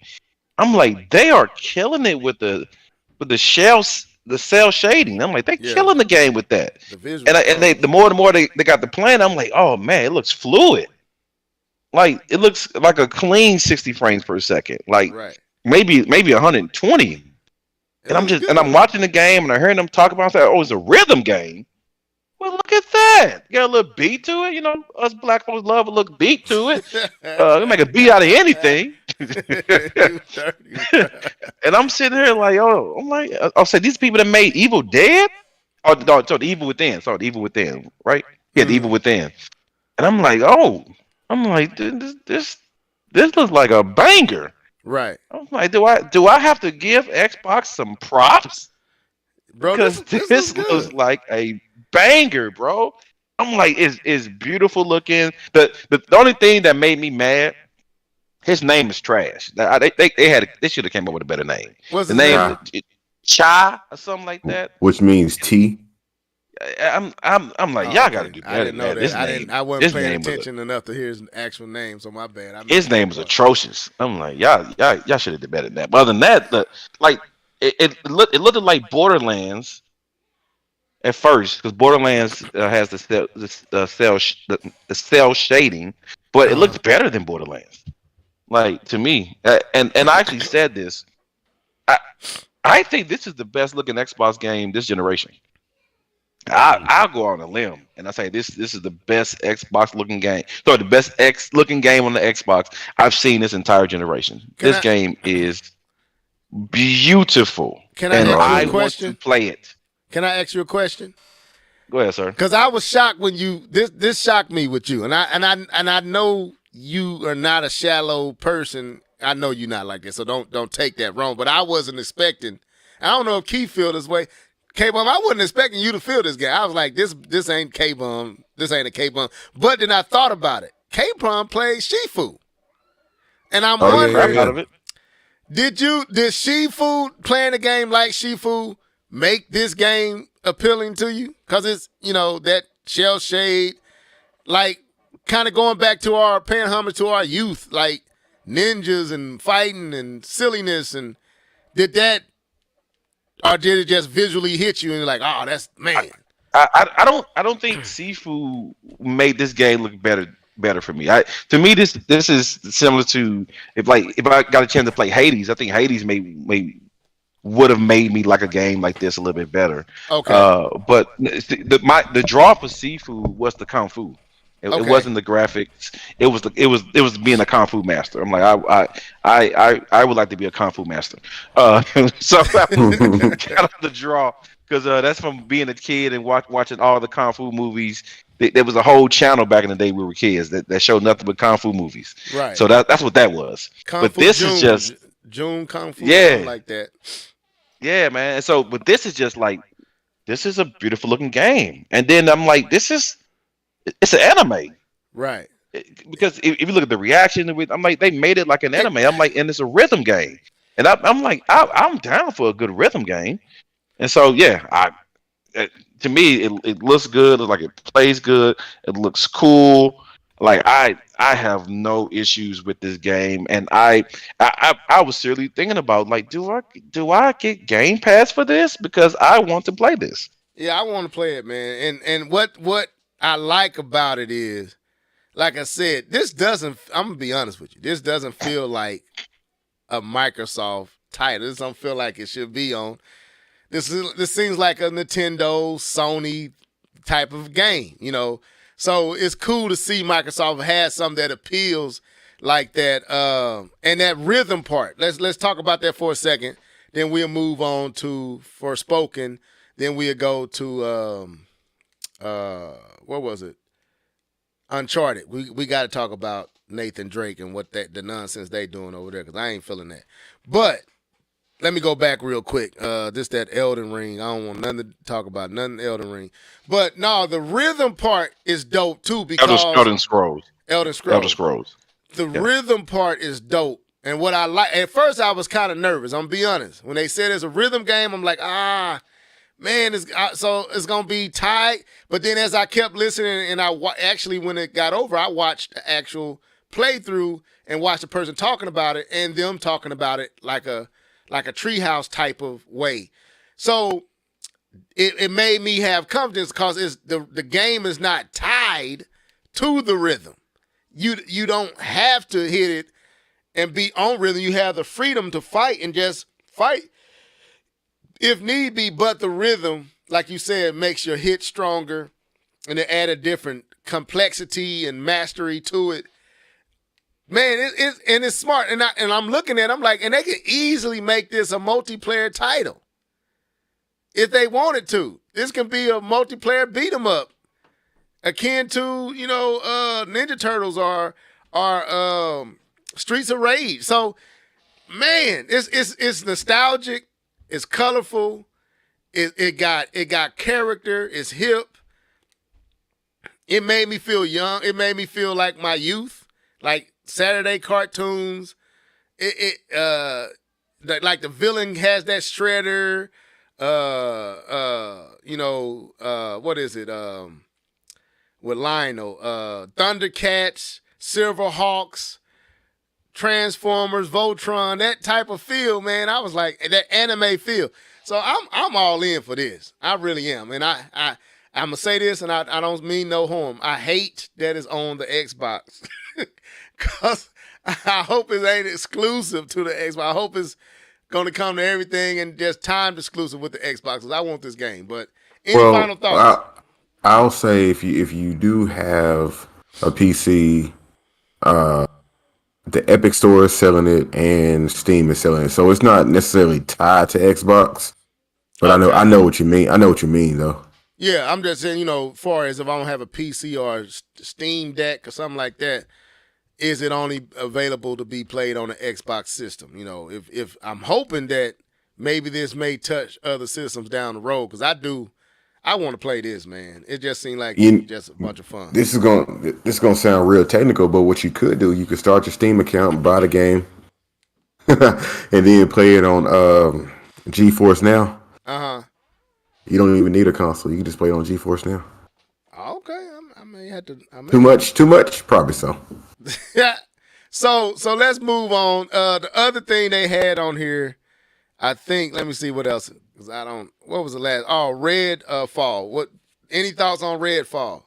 I'm like, they are killing it with the cell shading. I'm like, they're Yeah. killing the game with that. The visual. And the more and more they got the plan, I'm like, oh man, it looks fluid. Like it looks like a clean 60 frames per second. Like right. maybe 120. And I'm watching the game and I heard them talk about that. Oh, it's a rhythm game. Well, look at that. You got a little beat to it. You know, us black folks love a little beat to it. We make a beat out of anything. And I'm sitting here like, I'll say these people that made Evil Dead, or no, so the Evil Within, right? Yeah, the Evil Within. And I'm like, this looks like a banger. Right. I'm like, do I have to give Xbox some props? Bro, Because this looks like a banger, bro. I'm like, it's beautiful looking. The only thing that made me mad, his name is trash. They should have came up with a better name. What's The his name name? Cha or something like that. Which means T. I'm like, Oh, y'all okay. got to do I better didn't than know that. that. I wasn't his paying name was attention enough to hear his actual name, so my bad. his name was atrocious. I'm like, y'all should have did better than that. But other than that, it looked like Borderlands at first, because Borderlands has the cell shading, but it looked better than Borderlands. Like to me, and I actually said this. I I think this is the best looking Xbox game this generation. I'll go on a limb and I say this is the best Xbox looking game. So the best X looking game on the Xbox I've seen this entire generation. Can This I game is beautiful, can I and ask No, you it a I is. want to question? play it. Can I ask you a question? Go ahead, sir. Because I was shocked when you this shocked me with you, and I know you are not a shallow person. I know you're not like this, so don't take that wrong. But I wasn't expecting. I don't know if Keith feel this way. K-Bum, I wasn't expecting you to feel this guy. I was like, this ain't K-Bum. This ain't a K-Bum. But then I thought about it. K-Bum plays Shifu. And I'm Oh, yeah, Crap wondering, yeah, out yeah. of it. did Shifu playing a game like Shifu make this game appealing to you? Because it's, that shell shade, like kind of going back to paying homage to our youth, like ninjas and fighting and silliness. And did that, or did it just visually hit you and you're like, oh, that's, man. I don't think Sifu made this game look better for me. To me this is similar to if I got a chance to play Hades. I think Hades may would have made me like a game like this a little bit better. Okay. But the draw for Sifu was the kung fu. It Okay. wasn't the graphics. It was being a kung fu master. I'm like I would like to be a kung fu master. So that was kind of the draw because that's from being a kid and watching all the kung fu movies. There was a whole channel back in the day we were kids that showed nothing but kung fu movies. Right. So that's what that was. Kung But Fu this June, is just June Kung Fu, yeah. something like that. Yeah, man. And so, but this is just like this is a beautiful looking game. And then I'm like, it's an anime. Right. Because if you look at the reaction of it, I'm like, they made it like an anime. I'm like, and it's a rhythm game. And I'm like, I'm down for a good rhythm game. And so, yeah, to me, it looks good. Like it plays good. It looks cool. Like I have no issues with this game, and I was seriously thinking about like, do I get Game Pass for this because I want to play this. Yeah, I want to play it, man. And what I like about it is, like I said, this doesn't. I'm gonna be honest with you. This doesn't feel like a Microsoft title. This don't feel like it should be on. This seems like a Nintendo, Sony type of game, So it's cool to see Microsoft has something that appeals like that. And that rhythm part. Let's talk about that for a second. Then we'll move on to Forspoken. Then we'll go to what was it? Uncharted. We got to talk about Nathan Drake and what the nonsense they doing over there because I ain't feeling that. But let me go back real quick. This that Elden Ring. I don't want nothing to talk about. Nothing Elden Ring. But no, the rhythm part is dope too because Elder Scrolls. Elden Elder Scrolls. Scrolls. The Yeah. rhythm part is dope. And what I like, at first I was kind of nervous. I'm gonna be honest. When they said it's a rhythm game, I'm like, man, so it's gonna be tight. But then as I kept listening, and actually when it got over, I watched the actual playthrough and watched the person talking about it and them talking about it like a treehouse type of way. So it made me have confidence because the game is not tied to the rhythm. You don't have to hit it and be on rhythm. You have the freedom to fight and just fight if need be. But the rhythm, like you said, makes your hit stronger and it add a different complexity and mastery to it. Man, it's smart. And I'm looking at it, I'm like, and they could easily make this a multiplayer title if they wanted to. This can be a multiplayer beat 'em up, akin to Ninja Turtles or Streets of Rage. So, man, it's nostalgic. It's colorful. It got character. It's hip. It made me feel young. It made me feel like my youth, like Saturday cartoons. Like the villain has that shredder. What is it? With Lionel, Thundercats, Silverhawks, Transformers, Voltron, that type of feel, man. I was like that anime feel. So I'm all in for this. I really am. And I'm gonna say this, and I don't mean no harm. I hate that it's on the Xbox, cause I hope it ain't exclusive to the Xbox. I hope it's gonna come to everything and just timed exclusive with the Xbox. 'Cause I want this game. But any final Well, thoughts? I'll say if you do have a PC, the Epic Store is selling it and Steam is selling it, so it's not necessarily tied to Xbox. But I Okay. know what you mean. I know what you mean though. Yeah, I'm just saying, far as if I don't have a PC or a Steam Deck or something like that, is it only available to be played on the Xbox system? If I'm hoping that maybe this may touch other systems down the road, because I want to play this, man. It just seemed like You, just a bunch of fun. this is gonna sound real technical, but what you could do, you could start your Steam account, buy the game, and then play it on GeForce Now. Uh huh. You don't even need a console. You can just play it on GeForce Now. Okay, I may have to. I Too may have much? Too much? Probably so. to. Yeah. So let's move on. The other thing they had on here, I think. Let me see what else. Cause I don't. What was the last? Oh, Red Fall. What? Any thoughts on Red Fall?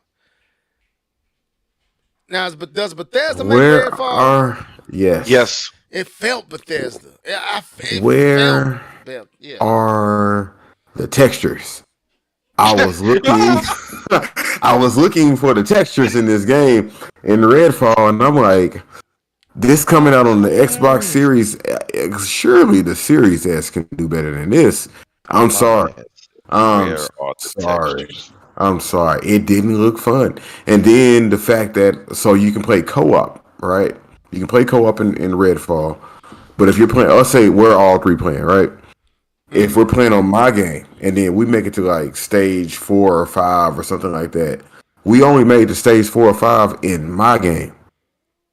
Now, does Bethesda make Where Redfall? are yes? Yes. It felt Bethesda. It felt, Where yeah. are the textures? I was looking, I was looking for the textures in this game in Redfall, and I'm like, this coming out on the Xbox Series. Surely the Series S can do better than this. I'm My sorry. man. I'm Where are the sorry. textures? I'm sorry. It didn't look fun. And then the fact that so you can play co-op, right? You can play co-op in Redfall. But if you're playing, let's say we're all three playing, right? If we're playing on my game and then we make it to like stage 4 or 5 or something like that, we only made to stage 4 or 5 in my game,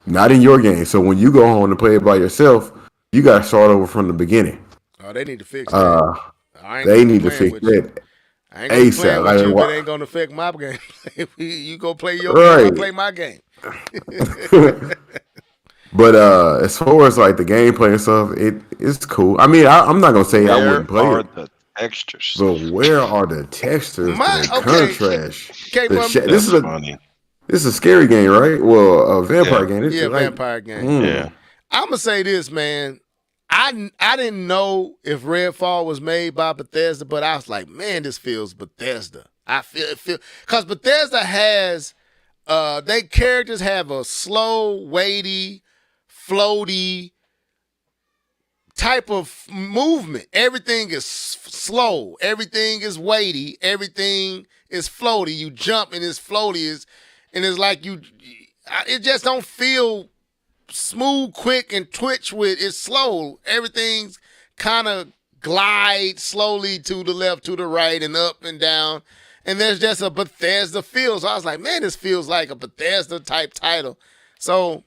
not in your game. So when you go home and play it by yourself, you got to start over from the beginning. Oh, they need to fix that. Uh, I ain't they gonna be need to playing fix with you. that I ain't gonna be playing ASAP. with you, but it Like, ain't gonna affect my game. You go play your game, I right. play my game. But as far as like the gameplay and stuff, it's cool. I mean, I'm not gonna say I Where wouldn't play are it, the textures? but where are the textures, the Okay, contrast? K1, This That's is a funny. scary game, right? Well, a vampire Yeah. game. It's yeah, like, vampire game. Yeah. I'm gonna say this, man. I didn't know if Redfall was made by Bethesda, but I was like, man, this feels Bethesda. I feel because Bethesda has they characters have a slow, weighty, floaty type of movement. Everything is slow. Everything is weighty. Everything is floaty. You jump and it's floaty. And it's like it just don't feel smooth, quick, and twitch with. It's slow. Everything's kind of glide slowly to the left, to the right, and up and down. And there's just a Bethesda feel. So I was like, man, this feels like a Bethesda type title. So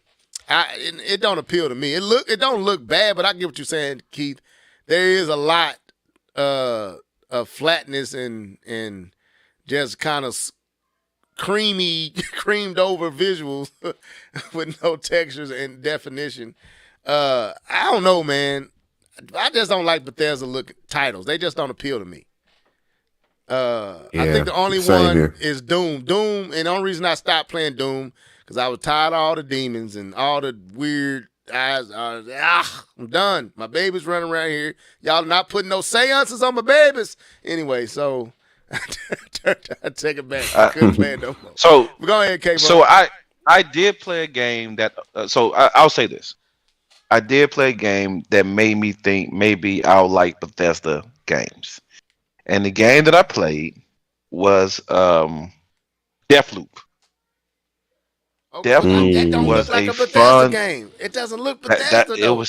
it don't appeal to me. It don't look bad, but I get what you're saying, Keith. There is a lot of flatness and just kind of creamed over visuals with no textures and definition. I don't know, man. I just don't like Bethesda look titles. They just don't appeal to me. I think the only same one here. is Doom. Doom, and the only reason I stopped playing Doom because I was tired of all the demons and all the weird eyes. I'm done. My baby's running around here. Y'all not putting no seances on my babies. Anyway, so I take it back. I couldn't play it no more. So But go ahead, K. so I did play a game that I'll say this. I did play a game that made me think maybe I'll like Bethesda games. And the game that I played was Deathloop. Okay, that Deathloop don't look was like a a Bethesda fun game. It doesn't look that Bethesda though.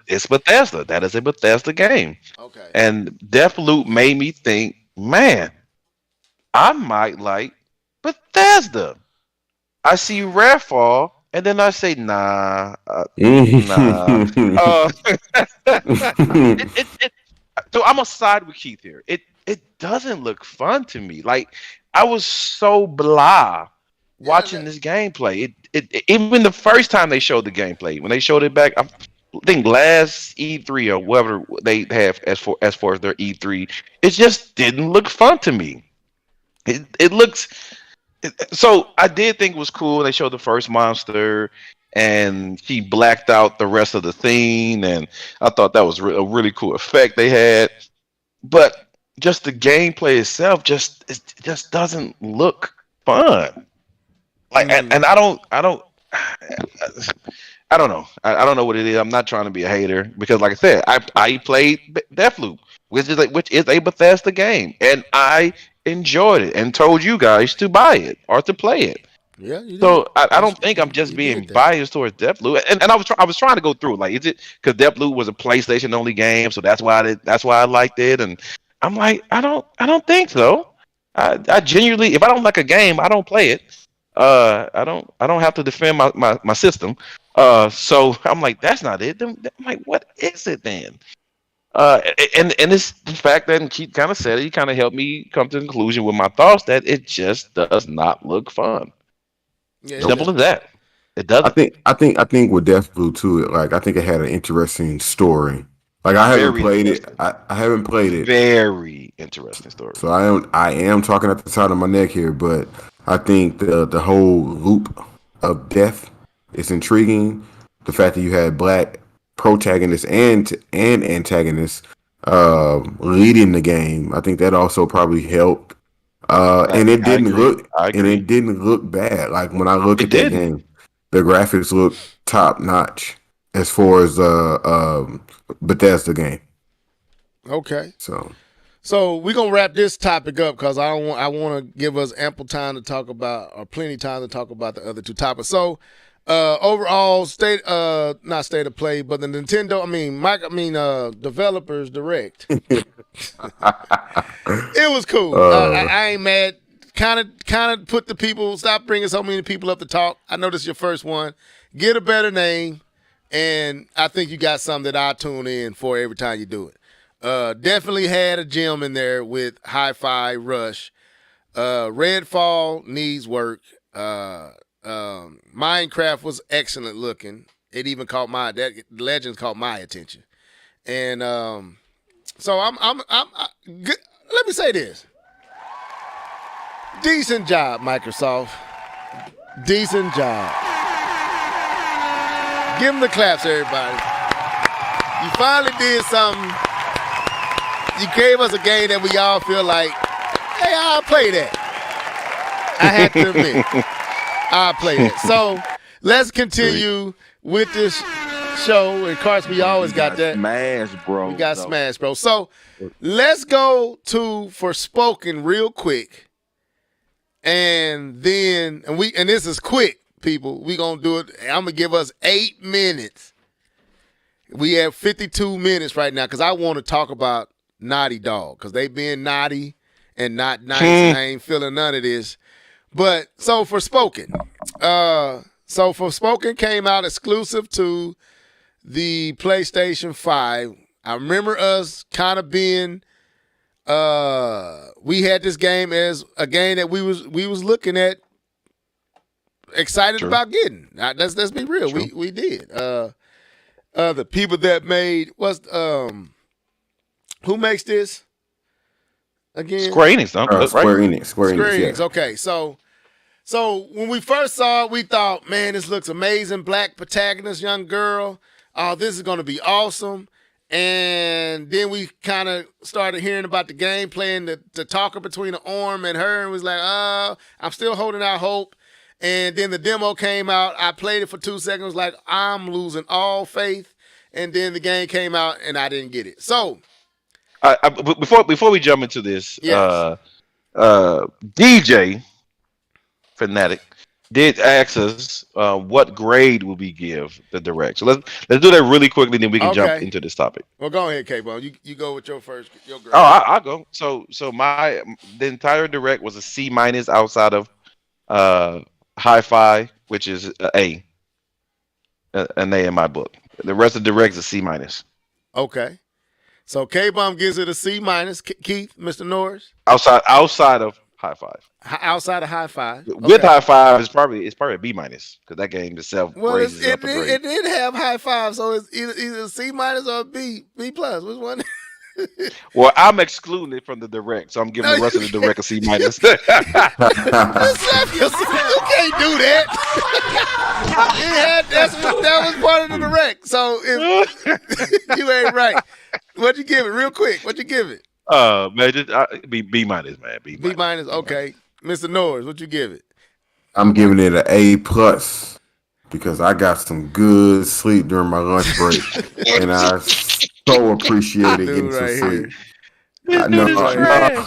it's Bethesda. That is a Bethesda game. Okay. And Deathloop made me think, man, I might like Bethesda. I see Redfall, and then I say, nah, nah. It, so I'm a side with Keith here. It doesn't look fun to me. Like I was so blah Yeah, watching this gameplay. Even the first time they showed the gameplay, when they showed it back, I think last E3 or whatever they have as far as their E3, it just didn't look fun to me. It looks so I did think it was cool. They showed the first monster, and she blacked out the rest of the scene, and I thought that was a really cool effect they had. But just the gameplay itself just doesn't look fun. Like, and I don't know. I don't know what it is. I'm not trying to be a hater because, like I said, I played Deathloop, which is a Bethesda game, and I enjoyed it and told you guys to buy it or to play it. Yeah, you did. So I don't think I'm just You being did that. biased towards Deathloop, and I was trying to go through like, is it because Deathloop was a PlayStation only game, so that's why I liked it, and I'm like, I don't think so. I genuinely, if I don't like a game, I don't play it. I don't have to defend my system. So I'm like, that's not it. Then I'm like, what is it then? And it's the fact that, and Keith kind of said it, he kind of helped me come to the conclusion with my thoughts that it just does not look fun. Yeah, it Nope. Simple does. as that. It doesn't. I think with Deathloop too, like I think it had an interesting story. Like I haven't Very played it. interesting. I haven't played it, Very interesting story. so I am talking at the side of my neck here, but I think the whole loop of death is intriguing. The fact that you had black protagonists and antagonists leading the game, I think that also probably helped. I, And it I didn't agree. look I and agree. it didn't look bad. Like when I look It at that didn't. game, the graphics look top notch as far as Bethesda game. Okay. So So we're gonna wrap this topic up because I want to give us ample time to talk about, or plenty time to talk about the other two topics. So overall state, not state of play, but the Nintendo, developers direct. It was cool. I ain't mad. Kind of put the people. Stop bringing so many people up to talk. I know this is your first one. Get a better name, and I think you got something that I tune in for every time you do it. Definitely had a gem in there with Hi-Fi Rush. Redfall needs work. Minecraft was excellent looking. It even caught Legends caught my attention, and so I'm good. Let me say this: decent job, Microsoft. Decent job. Give them the claps, everybody. You finally did something. You gave us a game that we all feel like, hey, I'll play that. I have to admit, I'll play that. So let's continue with this show. And of course, we always got that. Smash, bro. We got Smash, bro. So let's go to Forspoken real quick. And then, and this is quick, people. We gonna do it. I'm gonna give us 8 minutes. We have 52 minutes right now because I want to talk about Naughty Dog because they being naughty and not nice, and I ain't feeling none of this. But so Forspoken, Forspoken came out exclusive to the PlayStation 5. I remember us kind of being, we had this game as a game that we was looking at, excited True. about getting. Let's be real, True. we did. The people that made who makes this again? Square Enix, don't right? Square Enix. Square Enix. Yeah. Okay, so when we first saw it, we thought, man, this looks amazing. Black protagonist, young girl. Oh, this is going to be awesome. And then we kind of started hearing about the gameplay and the talker between the Orm and her, and was like, I'm still holding out hope. And then the demo came out. I played it for 2 seconds, like, I'm losing all faith. And then the game came out, and I didn't get it. So, Before we jump into this, yes. DJ Fanatic did ask us what grade will we give the direct. So let's do that really quickly, then we can jump Okay. into this topic. Well, go ahead, K-Bone. You go with your grade. Oh, I'll go. So the entire direct was a C minus outside of Hi-Fi, which is an A in my book. The rest of the direct is a C minus. Okay. So K-Bone gives it a C minus. Keith, Mr. Norris? Outside of Hi-Fi. Outside of Hi-Fi. With Hi-Fi, it's probably a B minus because that game itself raises up a grade. It did have High 5, so it's either a C minus or a B plus. Which one? Well, I'm excluding it from the direct, so I'm giving No, the you rest of the can't. direct a C minus. Slap yourself. You can't do that. That was part of the direct. So if you ain't right, what you give it? Real quick, what you give it? Man, just, B minus, man, B B minus, minus. B minus. Okay, Mr. Norris, what you give it? I'm giving it an A plus because I got some good sleep during my lunch break, and I so appreciated getting Dude, some right sleep. here. This No, dude Dude, is right no, here.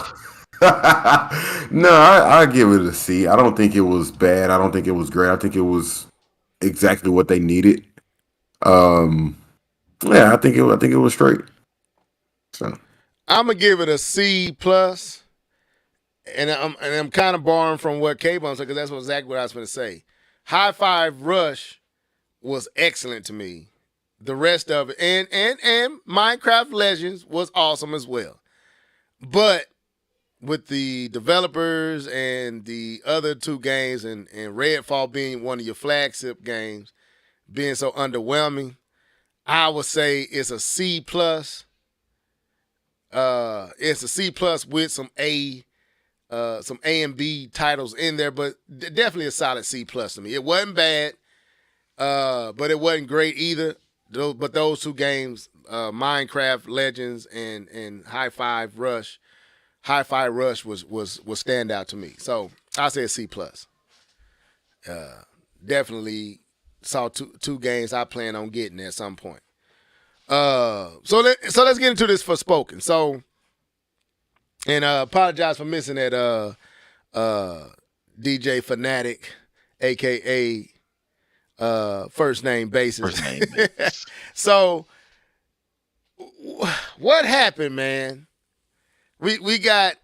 trash. no. I give it a C. I don't think it was bad. I don't think it was great. I think it was exactly what they needed. Um, yeah, I think it was straight. So I'm gonna give it a C plus, and I'm kind of borrowing from what K-Bone said because that's exactly what I was going to say. High Five Rush was excellent to me. The rest of it, and Minecraft Legends was awesome as well. But with the developers and the other two games, and Redfall being one of your flagship games, being so underwhelming, I would say it's a C plus. It's a C plus with some A and B titles in there, but definitely a solid C plus to me. It wasn't bad, but it wasn't great either. But those two games, Minecraft Legends and High Five Rush was stand out to me. So I say a C plus. Definitely saw two games I plan on getting at some point. So let's get into this Forspoken. So, and apologize for missing that DJ Fanatic, aka first name basis. First name. Basis. So what happened, man? We got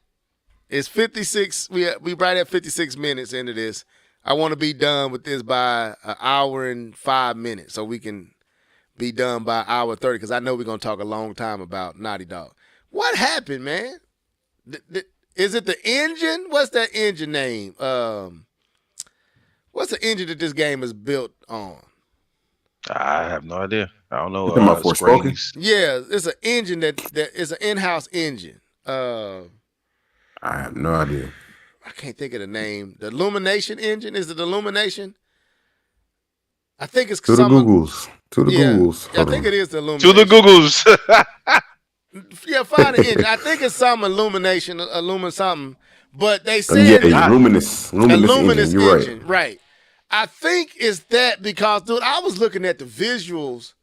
it's 56. We right at 56 minutes into this. I want to be done with this by an hour and 5 minutes, so we can be done by hour 30. Because I know we're gonna talk a long time about Naughty Dog. What happened, man? Is it the engine? What's that engine name? What's the engine that this game is built on? I have no idea. I don't know. you talking about Square Forspoken? Enix. Yeah, it's an engine that is an in-house engine. I have no idea. I can't think of the name. The Illumination engine, is it the Illumination? I think it's To the some. Googles. To the Yeah, Googles. I Hold think on. it is the To Illumination. the Googles. Yeah, find the engine. I think it's some Illumination, Illumin something. But they Yeah, said Not Luminous. a Luminous engine. luminous You're right. engine, right? I think it's that because, dude, I was looking at the visuals,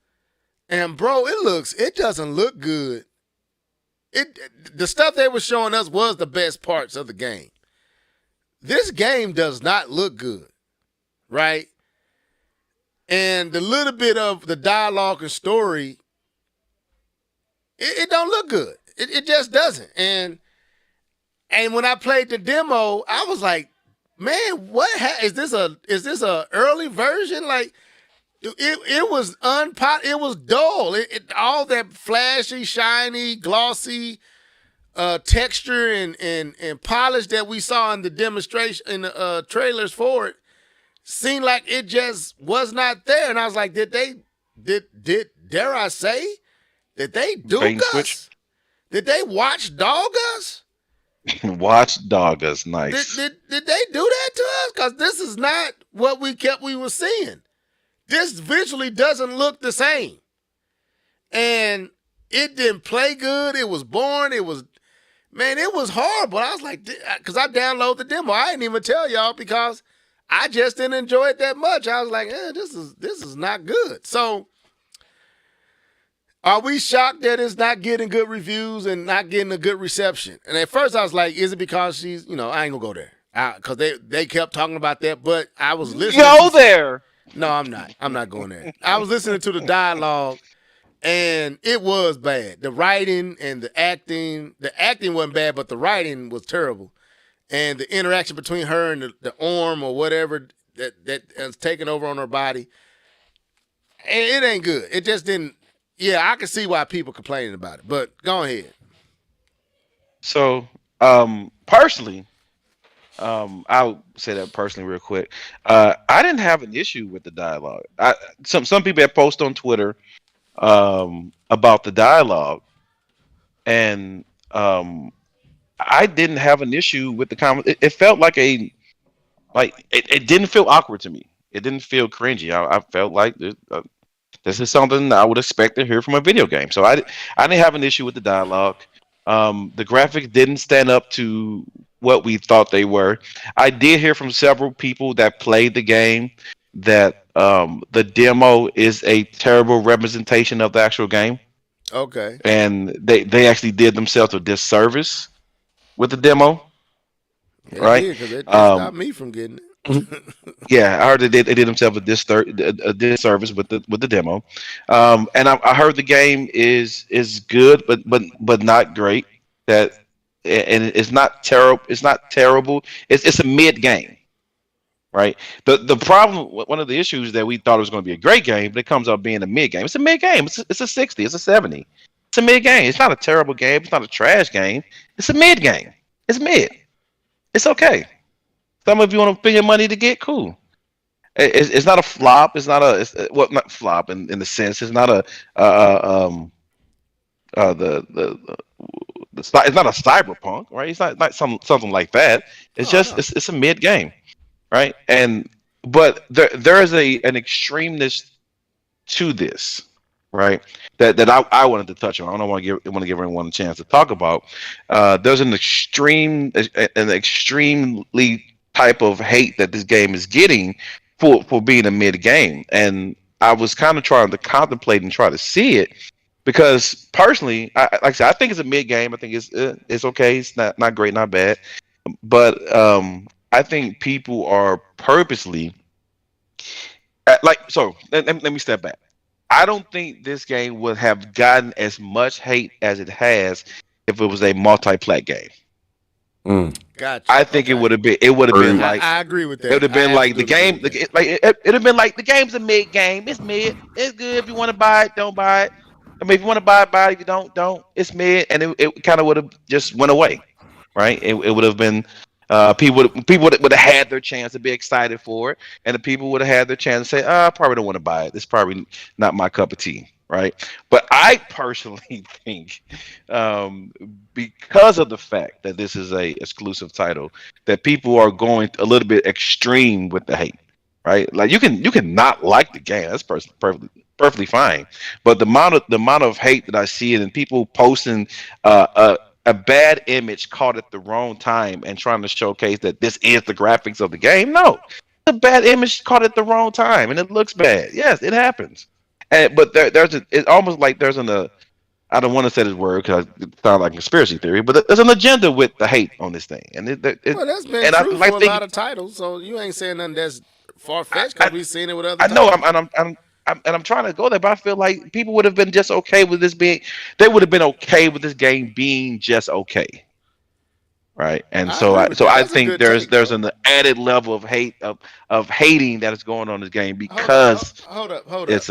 and bro, it doesn't look good. The stuff they were showing us was the best parts of the game. This game does not look good, right? And the little bit of the dialogue and story, it don't look good. It just doesn't. And when I played the demo, I was like, man, is this a early version? Like it was it was dull. All that flashy, shiny, glossy texture and polish that we saw in the demonstration in the trailers for it seemed like it just was not there. And I was like, did dare I say, did they do bait and us? switch. Did they watch dog us? Watch Dog is nice. Did they do that to us? Because this is not what we were seeing. This visually doesn't look the same. And it didn't play good. It was boring. It was horrible. I was like, because I downloaded the demo. I didn't even tell y'all because I just didn't enjoy it that much. I was like, this is not good. So are we shocked that it's not getting good reviews and not getting a good reception? And at first I was like, is it because she's, I ain't gonna go there. Because they kept talking about that, but I was listening. Go there. No, I'm not. I'm not going there. I was listening to the dialogue, and it was bad. The writing and the acting wasn't bad, but the writing was terrible. And the interaction between her and the arm or whatever that is taking over on her body, it ain't good. It just didn't. Yeah, I can see why people complaining about it, but go ahead. So, personally, I'll say that personally real quick. I didn't have an issue with the dialogue. Some people have posted on Twitter about the dialogue, and I didn't have an issue with the comment. It felt like it didn't feel awkward to me. It didn't feel cringy. I felt like this is something I would expect to hear from a video game. So I didn't have an issue with the dialogue. The graphics didn't stand up to what we thought they were. I did hear from several people that played the game that the demo is a terrible representation of the actual game, Okay. and they actually did themselves a disservice with the demo, Yeah, it right? did because it stopped Um, me from getting mhm. it. Yeah, I heard they did themselves a disservice with the demo, and I heard the game is good, but not great. That and it's not terrible. It's not terrible. It's a mid game, right? The problem, one of the issues that we thought it was going to be a great game, but it comes out being a mid game. It's a mid game. It's a 60. It's a 70. It's a mid game. It's not a terrible game. It's not a trash game. It's a mid game. It's mid. It's okay. Some of you want to spend your money to get cool. It's not a flop. It's not a well, not flop in the sense. It's not a the it's not a cyberpunk, right? It's not something like that. It's Oh just no. it's a mid game, right? And but there is an extremeness to this, right? That I wanted to touch on. I don't want to give everyone a chance to talk about. There's an extremely type of hate that this game is getting for being a mid game, and I was kind of trying to contemplate and try to see it because personally, like I said, I think it's a mid game. I think it's okay. It's not great, not bad, but I think people are purposely like so. Let me step back. I don't think this game would have gotten as much hate as it has if it was a multi-plat game. Mm. Gotcha. I think Okay. it would have been Agreed. like I agree with it would that. have I been like the absolutely agree game with that. it'd have been like the game's a mid game. It's mid. It's good if you want to buy it, don't buy it. I mean, if you want to buy it. If you don't. It's mid, and it kind of would have just went away, right? It would have been people would have had their chance to be excited for it, and the people would have had their chance to say, I probably don't want to buy it. This is probably not my cup of tea, right? But I personally think, um, because of the fact that this is a exclusive title, that people are going a little bit extreme with the hate, right? Like you can not like the game. That's perfectly fine. But the amount of hate that I see it and people posting a bad image caught at the wrong time and trying to showcase that this is the graphics of the game. No, it's a bad image caught at the wrong time and it looks bad. Yes, it happens. But it's almost like there's I don't want to say this word because it sounds like conspiracy theory, but there's an agenda with the hate on this thing, and Well, that's been and I true like for a lot think of titles, so you ain't saying nothing that's far I, fetched because I we've seen it with other I know titles. I'm trying to go there, but I feel like people would have been just okay with this being. They would have been okay with this game being just okay, right? And I agree with so that. I That's a think good take, there's though. an added level of hate of hating that is going on in this game Hold up, because hold up. it's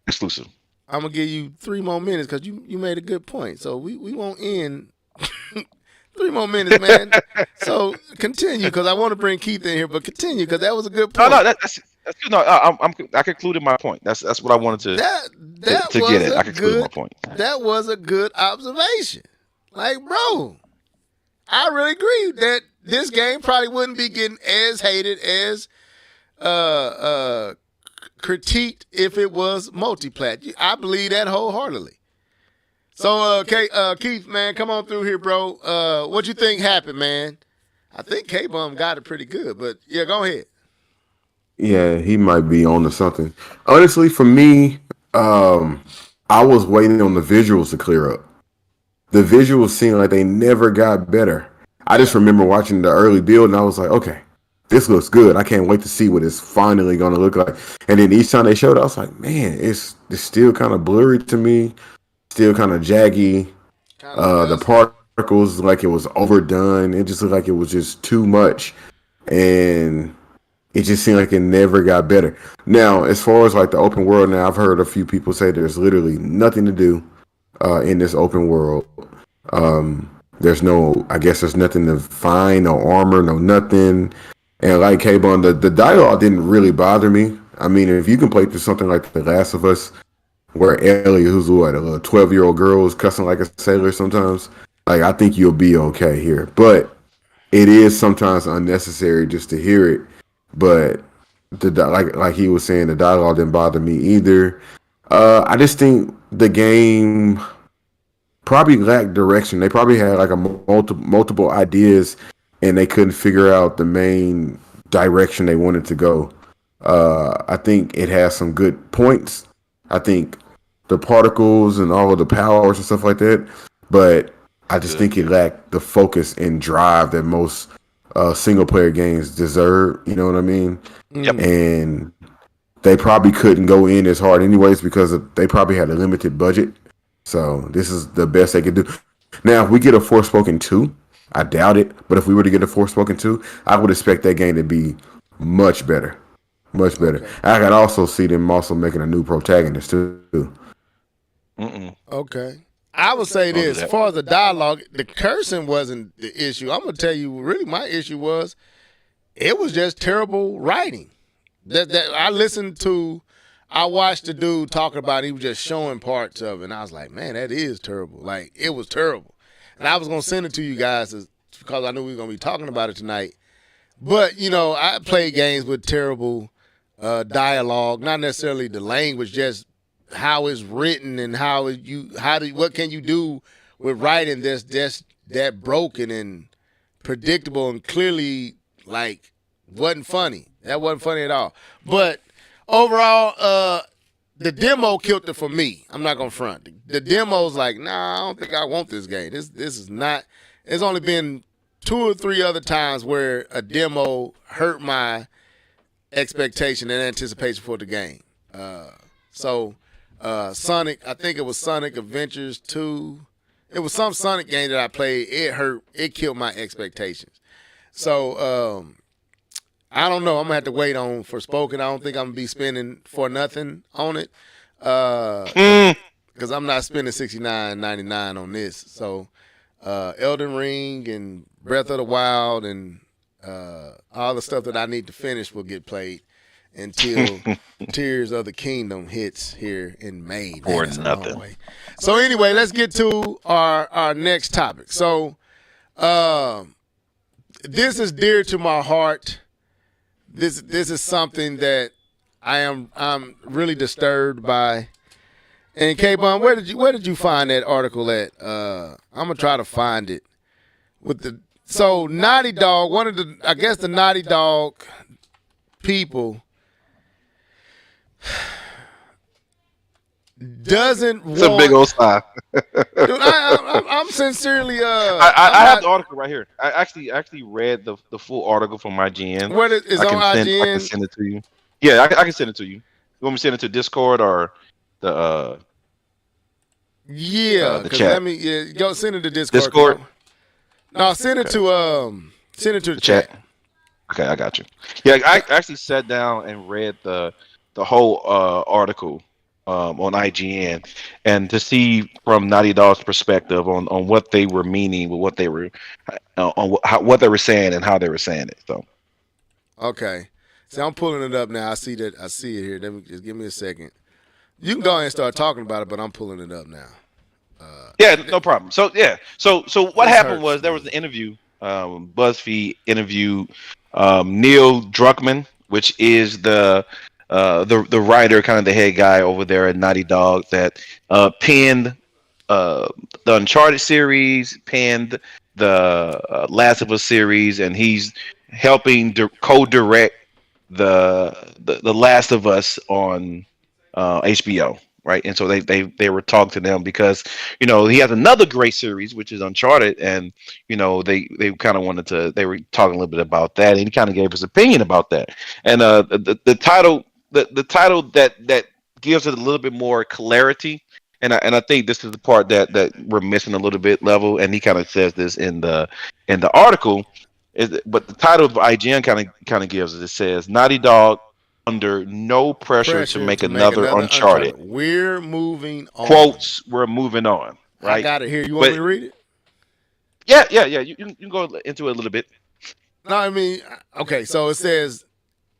exclusive. I'm gonna give you 3 more minutes because you made a good point. So we won't end. 3 more minutes, man. So continue because I want to bring Keith in here, but continue because that was a good No, no, point. that's good. No, I concluded my point. That's what I wanted That that to get was at. a I concluded my good point. that was a good observation. Like, bro, I really agree that this game probably wouldn't be getting as hated as uh uh critiqued if it was multi-plat. I believe that wholeheartedly. So Keith, man, come on through here, bro. What you think happened, man? I think K-Bum got it pretty good, but yeah, go ahead. Yeah, he might be on to something. Honestly, for me, I was waiting on the visuals to clear up. The visuals seemed like they never got better. I just Yeah. remember watching the early build and I was like, okay, this looks good. I can't wait to see what it's finally going to look like. And then each time they showed, I was like, man, it's still kind of blurry to me, still kind of jaggy. Kind of The dusty. particles like it was overdone. It just looked like it was just too much, and it just seemed like it never got better. Now, as far as like the open world, now I've heard a few people say there's literally nothing to do in this open world. There's no, I guess there's nothing to find, no armor, no nothing. And like K-Bun, the dialogue didn't really bother me. I mean, if you can play through something like The Last of Us where Ellie, who's what, a 12-year-old girl, is cussing like a sailor sometimes. Like, I think you'll be okay here, but it is sometimes unnecessary just to hear it. But like he was saying, the dialogue didn't bother me either. I just think the game probably lacked direction. They probably had like a multiple ideas, and they couldn't figure out the main direction they wanted to go. I think it has some good points. I think the particles and all of the powers and stuff like that, but I just think it lacked the focus and drive that most single player games deserve. You know what I mean? Yep. And they probably couldn't go in as hard anyways because they probably had a limited budget. So this is the best they could do. Now, if we get a Forspoken 2, I doubt it, but if we were to get a Forspoken 2, I would expect that game to be much better. Much better. Okay. I can also see them also making a new protagonist too. Okay. I would say this, as far as the dialogue, the cursing wasn't the issue. I'm gonna tell you, really, my issue was it was just terrible writing. That I watched the dude talking about it, he was just showing parts of it, and I was like, man, that is terrible. Like, it was terrible. And I was gonna send it to you guys because I knew we were gonna be talking about it tonight. But, you know, I play games with terrible dialogue, not necessarily the language, just how it's written and what can you do with writing that's just that broken and predictable and clearly like wasn't funny. That wasn't funny at all. But overall, the demo killed it for me. I'm not gonna front. The demo's like, nah, I don't think I want this game. This is not. It's only been 2 or 3 other times where a demo hurt my expectation and anticipation for the game. Sonic, I think it was Sonic Adventures 2. It was some Sonic game that I played. It killed my expectations. So, I don't know. I'm going to have to wait on Forspoken. I don't think I'm going to be spending for nothing on it. Because I'm not spending $69.99 on this. So, Elden Ring and Breath of the Wild and all the stuff that I need to finish will get played until Tears of the Kingdom hits here in May. Or nothing. So anyway, let's get to our next topic. So this is dear to my heart. This is something that I'm really disturbed by. And K-Bun, where did you find that article at? I'm gonna try to find it. So Naughty Dog, I guess the Naughty Dog people doesn't want. It's a big old sigh. Dude, I'm sincerely. I have the article right here. I actually read the full article from IGN. What is on IGN? I can send it to you. Yeah, I can send it to you. You want me to send it to Discord or the Yeah, the because chat? go send it to Discord. Discord? No, send it to the chat. Okay, I got you. Yeah, I actually sat down and read the whole article on IGN, and to see from Naughty Dog's perspective on what they were meaning with what they were what they were saying and how they were saying it. So Okay, see, I'm pulling it up now. I see it here. Let me just give me a second. You can go ahead and start talking about it, but I'm pulling it up now. yeah, no problem. So what This happened hurts, was there man. was an interview. BuzzFeed interviewed Neil Druckmann, which is the writer, kind of the head guy over there at Naughty Dog that penned the Uncharted series, penned the Last of Us series, and he's helping co-direct the Last of Us on HBO. Right, and so they were talking to them because he has another great series which is Uncharted, and they kind of wanted to. They were talking a little bit about that, and he kind of gave his opinion about that. And the title that gives it a little bit more clarity, and I think this is the part that we're missing a little bit level. And he kind of says this in the article, but the title of IGN kind of gives it. It says Naughty Dog under no pressure to make another Uncharted. We're moving on. Quotes, we're moving on. Right? I got it here. You want me to read it? Yeah. You can go into it a little bit. No, I mean, okay. So it says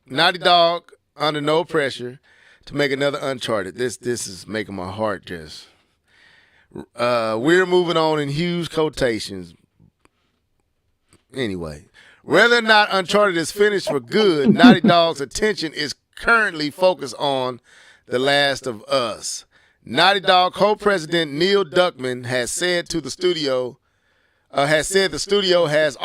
Naughty Dog under no pressure to make another Uncharted. This is making my heart just. We're moving on in huge quotations. Anyway, whether or not Uncharted is finished for good, Naughty Dog's attention is currently focused on The Last of Us. Naughty Dog co-president Neil Druckmann has said to the studio, the studio has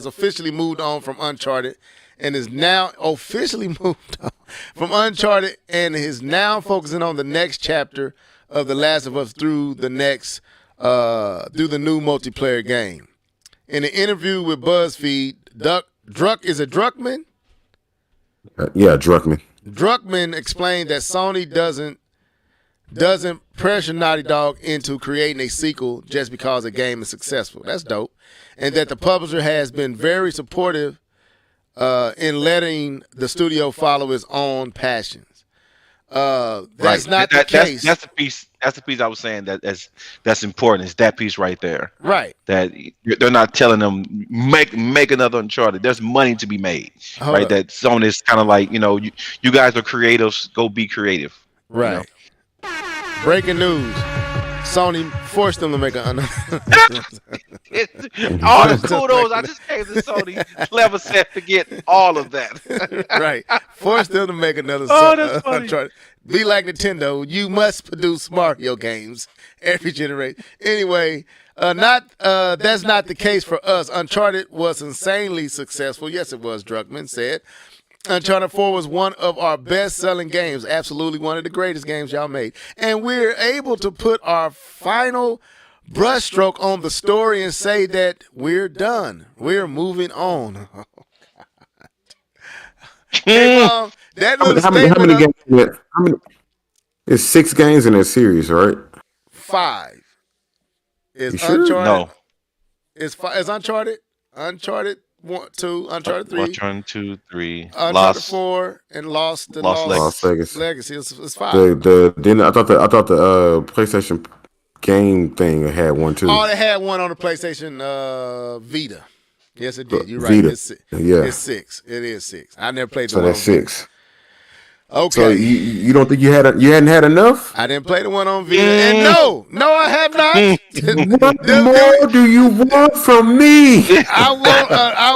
officially moved on from Uncharted and is now officially moved on from Uncharted and is now focusing on the next chapter of The Last of Us through the new multiplayer game. In an interview with BuzzFeed, Druckmann? Yeah, Druckmann. Druckmann explained that Sony doesn't pressure Naughty Dog into creating a sequel just because a game is successful. That's dope. And that the publisher has been very supportive in letting the studio follow its own passions. That's not the case. That's the piece. That's the piece I was saying that's important. Is that piece right there? Right. That they're not telling them make another Uncharted. There's money to be made, Hold right? up. That Sony's kind of like you guys are creatives. Go be creative. Right. Breaking news. Sony forced them to make another. All the kudos I just gave to Sony. Clever set to get all of that. Right. Forced them to make another That's funny. Uncharted. Be like Nintendo. You must produce Mario games every generation. Anyway, that's not the case for us. Uncharted was insanely successful. Yes, it was, Druckmann said. Uncharted 4 was one of our best-selling games. Absolutely one of the greatest games y'all made. And we're able to put our final brushstroke on the story and say that we're done. We're moving on. Hey, Mom, that little How many statement games? It's 6 games in that series, right? 5. Is You sure? Uncharted? No. Is Uncharted? Uncharted 1, 2, Uncharted 3, Uncharted 2, 3, Uncharted Lost. 4, and Lost Lost Legacy. Legacy. It's 5. Then I thought the PlayStation game thing had one too. Oh, they had one on the PlayStation Vita. Yes, it did. You're right. Vita. It's Yeah. 6. It is 6. I never played the So one. that's 6. Okay. So you don't think you hadn't had enough? I didn't play the one on Vita. And no, I have not. What more do you want from me? I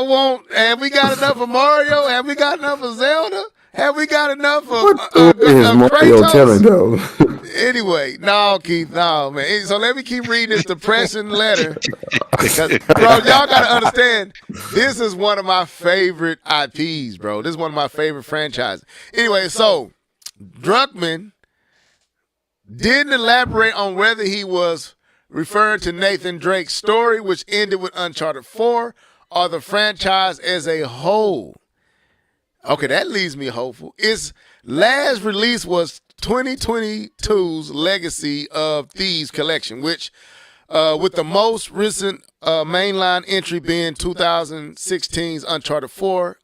want. Have we got enough of Mario? Have we got enough of Zelda? Have we got enough of What is Mario telling Kratos? though? Anyway, no, Keith, no, man. So let me keep reading this depressing letter. Because, bro, y'all got to understand, this is one of my favorite IPs, bro. This is one of my favorite franchises. Anyway, so Druckmann didn't elaborate on whether he was referring to Nathan Drake's story, which ended with Uncharted 4, or the franchise as a whole. Okay, that leaves me hopeful. Its last release was 2022's Legacy of Thieves collection, which with the most recent mainline entry being 2016's Uncharted 4,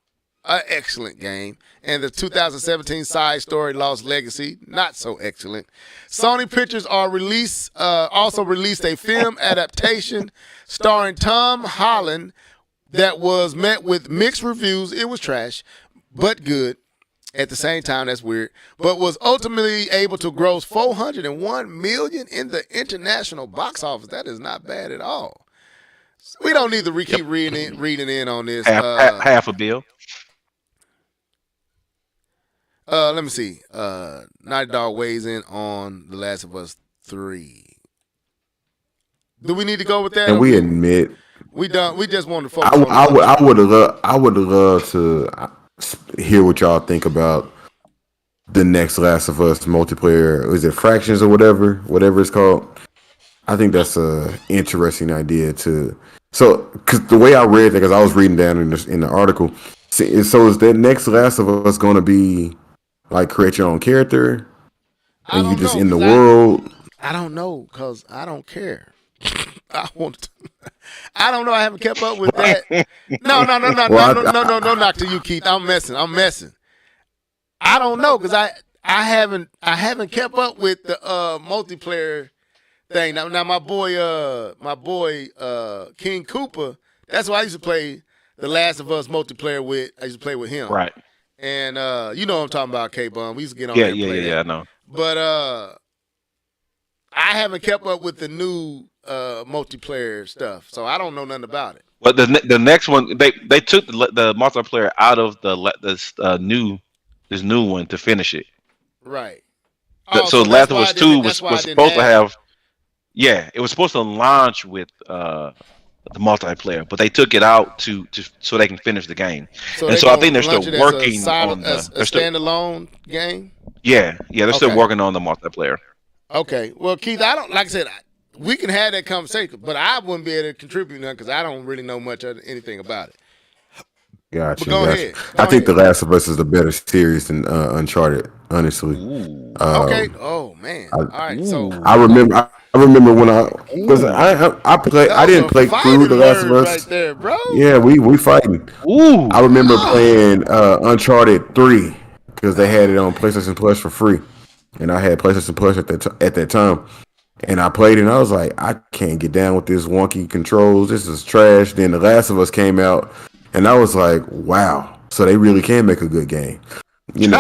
an excellent game, and the 2017 side story Lost Legacy, not so excellent. Sony Pictures also released a film adaptation starring Tom Holland that was met with mixed reviews. It was trash, but good. At the same time, that's weird. But was ultimately able to gross $401 million in the international box office. That is not bad at all. We don't need to keep reading in on this. Half a bill. Let me see. Naughty Dog weighs in on The Last of Us 3. Do we need to go with that? And we admit we done. We just want to focus. I would have loved to hear what y'all think about the next Last of Us multiplayer. Is it Fractions or whatever it's called? I think that's a interesting idea to. So, because the way I read it, because I was reading down in the article, so is that next Last of Us going to be like create your own character, and you just in the world? I don't know because I don't care. I want to. I don't know. I haven't kept up with that. No, not to you, Keith. I'm messing. I don't know because I haven't kept up with the multiplayer thing. Now my boy King Cooper. That's why I used to play The Last of Us multiplayer with. I used to play with him. Right. And you know what I'm talking about, K-Bun. We used to get on Yeah, there and yeah, play yeah, that. yeah. I know. But I haven't kept up with the new multiplayer stuff, so I don't know nothing about it. But the next one, they took the multiplayer out of this new one to finish it. Right. Oh, So so that's Last of why I Us Two didn't. That's why I was didn't supposed to have it. have. Yeah, it was supposed to launch with the multiplayer, but they took it out to so they can finish the game. So And they so I think gonna they're launch still it as a working side, on as the. a standalone game. They're still Okay. working on the multiplayer. Okay. Well, Keith, I don't like I said. We can have that conversation, but I wouldn't be able to contribute none because I don't really know much of anything about it. Gotcha. But go Gotcha. ahead. Go I think ahead. The Last of Us is a better series than Uncharted. Honestly. Ooh, Okay. Oh man. All right. So ooh, I remember when because I play. I those didn't are play through The fighting Last of words Us. right there, bro. Yeah, we fighting. ooh. I remember playing Uncharted 3 because they had it on PlayStation Plus for free, and I had PlayStation Plus at that time. And I played it, and I was like, I can't get down with this wonky controls. This is trash. Then The Last of Us came out, and I was like, wow. So they really can make a good game. I'm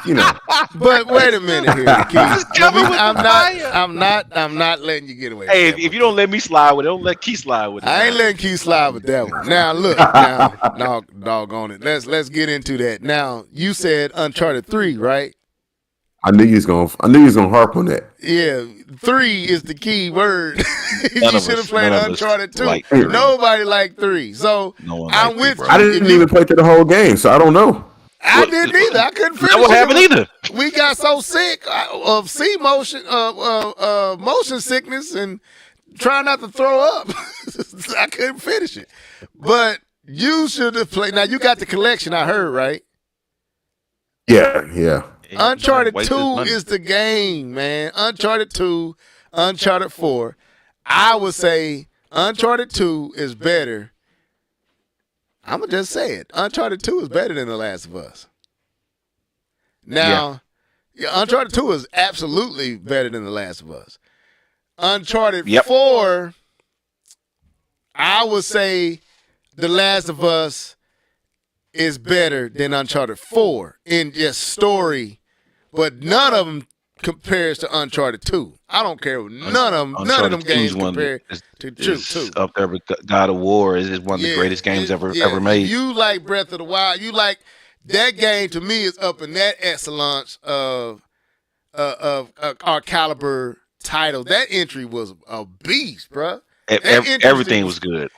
just. But wait a minute here, Keith. coming with the fire. I'm not letting you get away. Hey, with that if you one. don't let me slide with it, don't let Keith slide with it. I ain't letting Keith slide with that one. Now look, now doggone it. Let's get into that. Now you said Uncharted 3, right? I knew you was gonna harp on that. Yeah, 3 is the key word. You None of should have us- played none of us Uncharted 2. like 3. Nobody liked 3. So No one I'm liked 3, with bro. you. I didn't If you- even play through the whole game, so I don't know. I didn't either. I couldn't finish That what it. happened either. We got so sick of motion sickness and trying not to throw up. I couldn't finish it. But you should have played. Now you got the collection. I heard, right? Yeah. Uncharted Waste 2 his money. is the game, man. Uncharted 2, Uncharted 4. I would say Uncharted 2 is better. I'm going to just say it. Uncharted 2 is better than The Last of Us. Now, Uncharted 2 is absolutely better than The Last of Us. Uncharted 4, I would say The Last of Us is better than Uncharted 4 in just story, but none of them compares to Uncharted 2. I don't care. None of them games compare to 2. Up there with God of War is one of the greatest games ever made. You like Breath of the Wild. You like that game. To me, is up in that excellence of our caliber title. That entry was a beast, bro. Everything was good.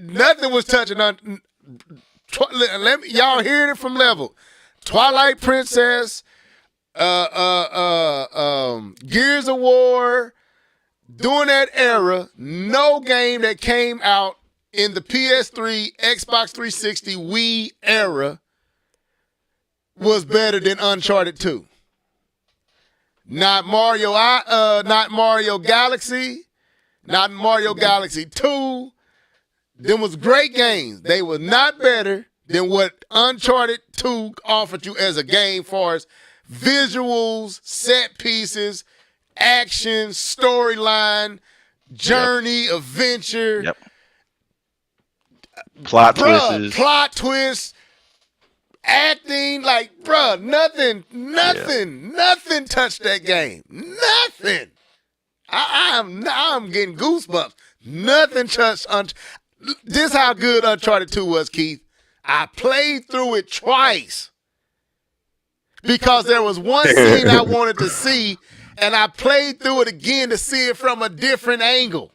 Nothing was touching on. Let me, y'all hear it from Level. Twilight Princess, Gears of War. During that era, no game that came out in the PS3, Xbox 360, Wii era was better than Uncharted 2. Not Mario Galaxy, not Mario Galaxy 2. Them was great games. They were not better than what Uncharted 2 offered you as a game, far as visuals, set pieces, action, storyline, journey, adventure. Yep. Plot twists, acting, like, bruh, nothing touched that game. Nothing. I'm getting goosebumps. Nothing touched This how good Uncharted 2 was, Keith. I played through it twice because there was one scene I wanted to see, and I played through it again to see it from a different angle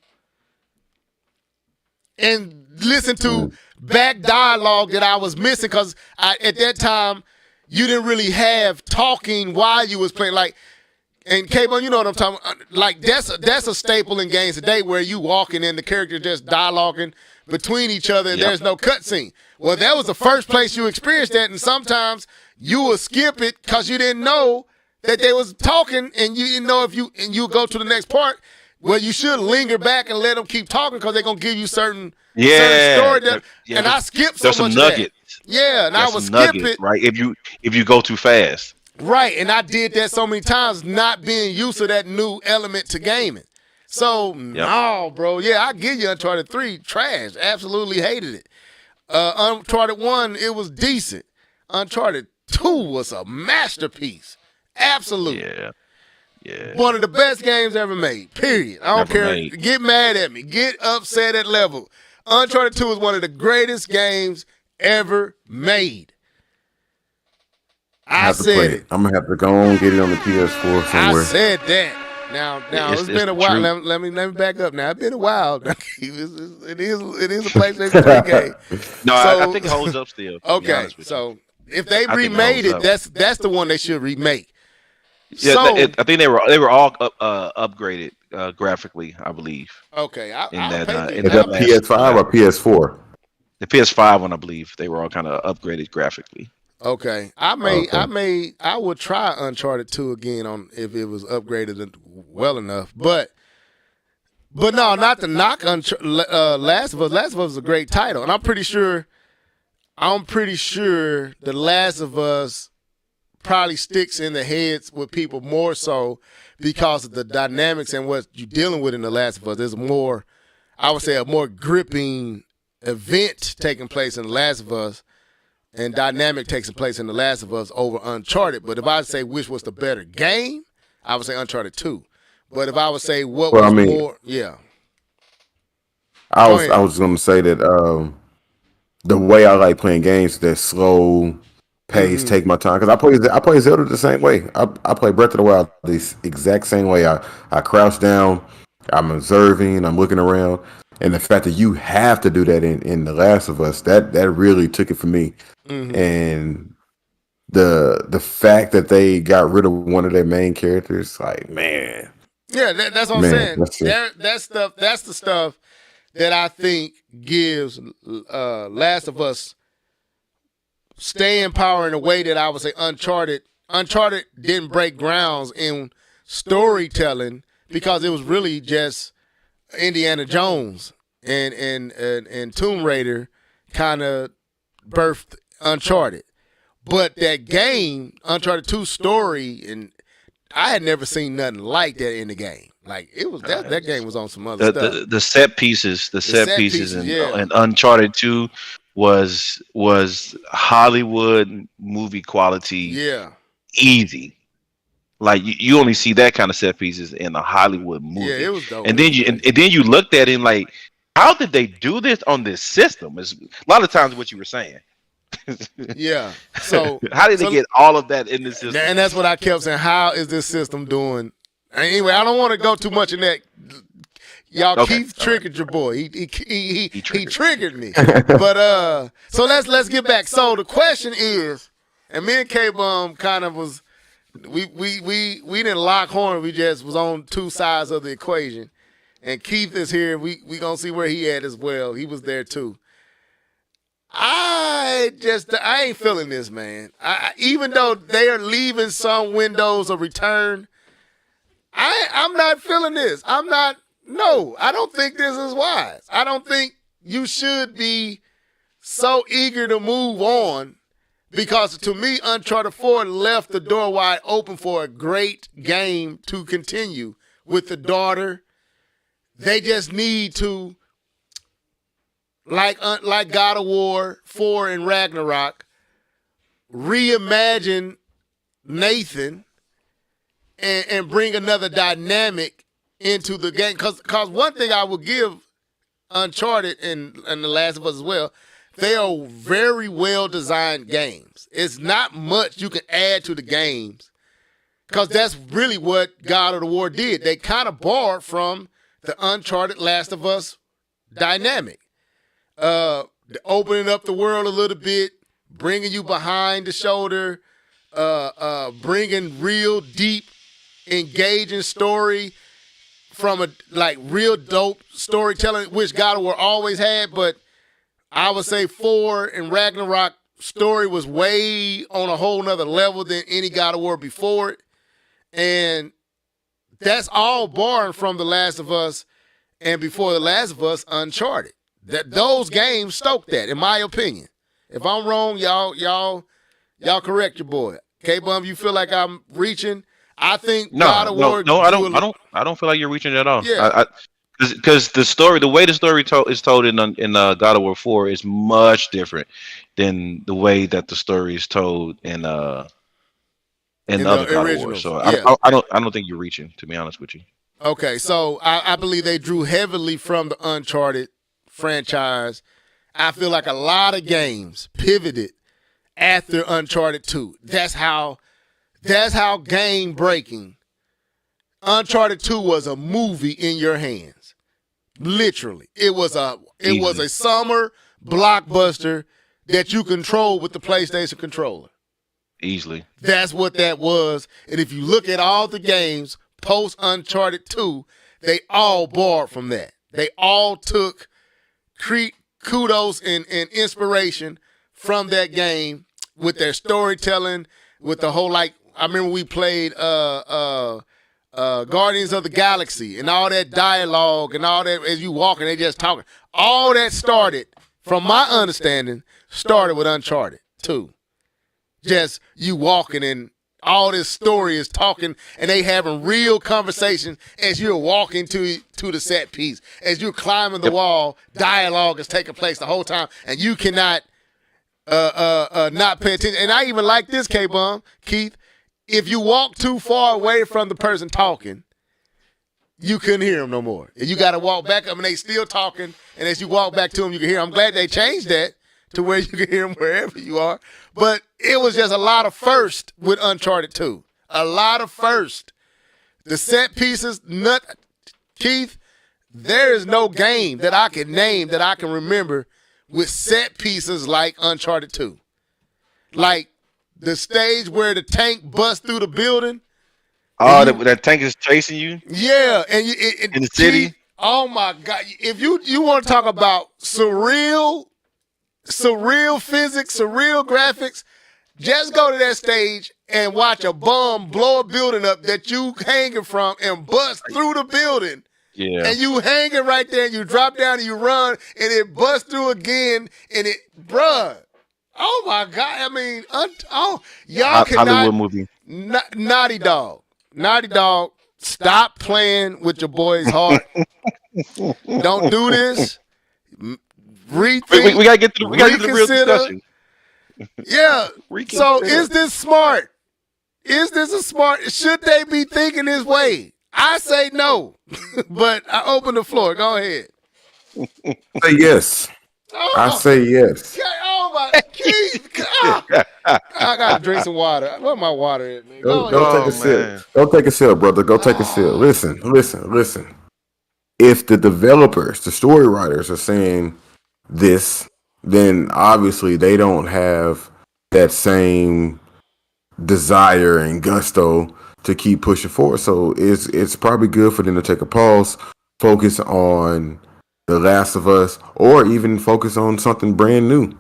and listen to back dialogue that I was missing because at that time you didn't really have talking while you was playing. Like, and K-Bone, you know what I'm talking about. Like, that's a staple in games today where you walking and the character just dialoguing between each other and there's no cutscene. Well, that was the first place you experienced that, and sometimes you would skip it because you didn't know that they was talking, and you didn't know if you go to the next part. Well, you should linger back and let them keep talking because they're gonna give you certain story. And I skipped so much some of nuggets. that. Yeah, and I would skip nuggets, it. right? If you go too fast. Right, and I did that so many times, not being used to that new element to gaming. So, no, bro. Yeah, I give you Uncharted 3, trash. Absolutely hated it. Uncharted 1, it was decent. Uncharted 2 was a masterpiece. Absolutely. Yeah. Yeah. One of the best games ever made. Period. I don't Never care. made. Get mad at me. Get upset at level. Uncharted 2 is one of the greatest games ever made. I have to play said it. it. I'm gonna have to go on and get it on the PS4 I somewhere. said that. Now it's been a while. Let me back up. Now it's been a while. It is a PlayStation 3 game. No, So- I think it holds up still. To be Okay, honest with you. so if they I think it remade holds it, that's the one they should remake. Yeah, So I think they were all upgraded graphically, I believe. okay, in I'll that, pay in Is the- that last- PS5 or PS4? The PS5 one, I believe, they were all kind of upgraded graphically. Okay, I would try Uncharted 2 again on if it was upgraded well enough, but no, not to knock Last of Us. Last of Us is a great title, and I'm pretty sure the Last of Us probably sticks in the heads with people more so because of the dynamics and what you're dealing with in the Last of Us. There's more, I would say, a more gripping event taking place in the Last of Us. And dynamic takes place in The Last of Us over Uncharted. But if I say which was the better game, I would say Uncharted 2. But if I would say what was more, yeah. I Go ahead. was going to say that the way I like playing games, that slow pace, take my time. Because I play Zelda the same way. I play Breath of the Wild the exact same way. I crouch down, I'm observing, I'm looking around. And the fact that you have to do that in The Last of Us, that really took it for me. And the fact that they got rid of one of their main characters, like, man. Yeah, that's what I'm Man, saying. that's it. That's the stuff that I think gives Last of Us staying power in a way that I would say Uncharted didn't break grounds in storytelling because it was really just Indiana Jones and Tomb Raider kind of birthed Uncharted. But that game, Uncharted 2 story, and I had never seen nothing like that in the game. Like it was that game was on some other stuff. The set pieces, set pieces, yeah. and Uncharted 2 was Hollywood movie quality. Yeah. Easy. Like you only see that kind of set pieces in a Hollywood movie. Yeah, it was dope. And then you looked at it and like, how did they do this on this system? It's a lot of times what you were saying. Yeah. So how did they get all of that in the system? And that's what I kept saying. How is this system doing? Anyway, I don't want to go too much in that. Y'all, Okay. Keith triggered your boy. He triggered me. But so let's get back. So the question is, and me and K-Bum kind of was, we didn't lock horn. We just was on two sides of the equation. And Keith is here. We gonna see where he at as well. He was there too. I ain't feeling this, man. Even though they are leaving some windows of return, I'm not feeling this. No, I don't think this is wise. I don't think you should be so eager to move on because to me, Uncharted 4 left the door wide open for a great game to continue with the daughter. They just need to, like God of War 4 and Ragnarok, reimagine Nathan and bring another dynamic into the game. Because one thing I will give Uncharted and The Last of Us as well, they are very well designed games. It's not much you can add to the games because that's really what God of War did. They kind of borrowed from the Uncharted Last of Us dynamic. Opening up the world a little bit, bringing you behind the shoulder, bringing real deep, engaging story from a real dope storytelling, which God of War always had, but I would say 4 and Ragnarok story was way on a whole nother level than any God of War before it. And that's all born from The Last of Us and before The Last of Us, Uncharted. Those games stoked that, in my opinion. If I'm wrong, y'all correct your boy. K-Bum, you feel like I'm reaching? I think God of War. No, I don't feel like you're reaching at all. Yeah. Because the way the story is told in God of War 4 is much different than the way that the story is told in In the other the God of War. originals. So Yeah. I don't think you're reaching, to be honest with you. Okay, so I believe they drew heavily from the Uncharted franchise. I feel like a lot of games pivoted after Uncharted 2. That's how game breaking. Uncharted 2 was a movie in your hands. Literally. It was a summer blockbuster that you controlled with the PlayStation controller. Easily. That's what that was. And if you look at all the games post Uncharted 2, they all borrowed from that. They all took kudos and inspiration from that game with their storytelling, with the whole, like, I remember we played Guardians of the Galaxy and all that dialogue and all that as you walking, they just talking. All that started, from my understanding, started with Uncharted 2. Just you walking and all this story is talking and they having real conversations as you're walking to the set piece. As you're climbing the wall, dialogue is taking place the whole time and you cannot not pay attention. And I even like this, K-Bum, Keith. If you walk too far away from the person talking, you couldn't hear them no more. And you got to walk back up and they still talking. And as you walk back to them, you can hear them. I'm glad they changed that to where you can hear them wherever you are. But it was just a lot of first with Uncharted 2. A lot of first. The set pieces, Keith, there is no game that I can name that I can remember with set pieces like Uncharted 2. Like the stage where the tank busts through the building. Oh, that tank is chasing you? Yeah. And in the city? Keith, oh, my God. If you want to talk about surreal physics, surreal graphics, just go to that stage and watch a bomb blow a building up that you hanging from and bust through the building. Yeah. And you hanging right there and you drop down and you run and it busts through again and it, bruh. Oh my God. I mean, y'all cannot. Hollywood movie. Naughty Dog. Naughty Dog, stop playing with your boy's heart. Don't do this. Rethink, we gotta get to the real discussion. Yeah. So Reconsider. is this smart? Is this a smart? Should they be thinking this way? I say no. But I open the floor. Go ahead. Say yes. I say yes. Oh my Keith. I gotta drink some water. Where my water at, man? Go take a man. sip. Go take a sip, brother. Go take a sip. Listen. If the developers, the story writers are saying this, then obviously they don't have that same desire and gusto to keep pushing forward. So it's probably good for them to take a pause, focus on The Last of Us, or even focus on something brand new.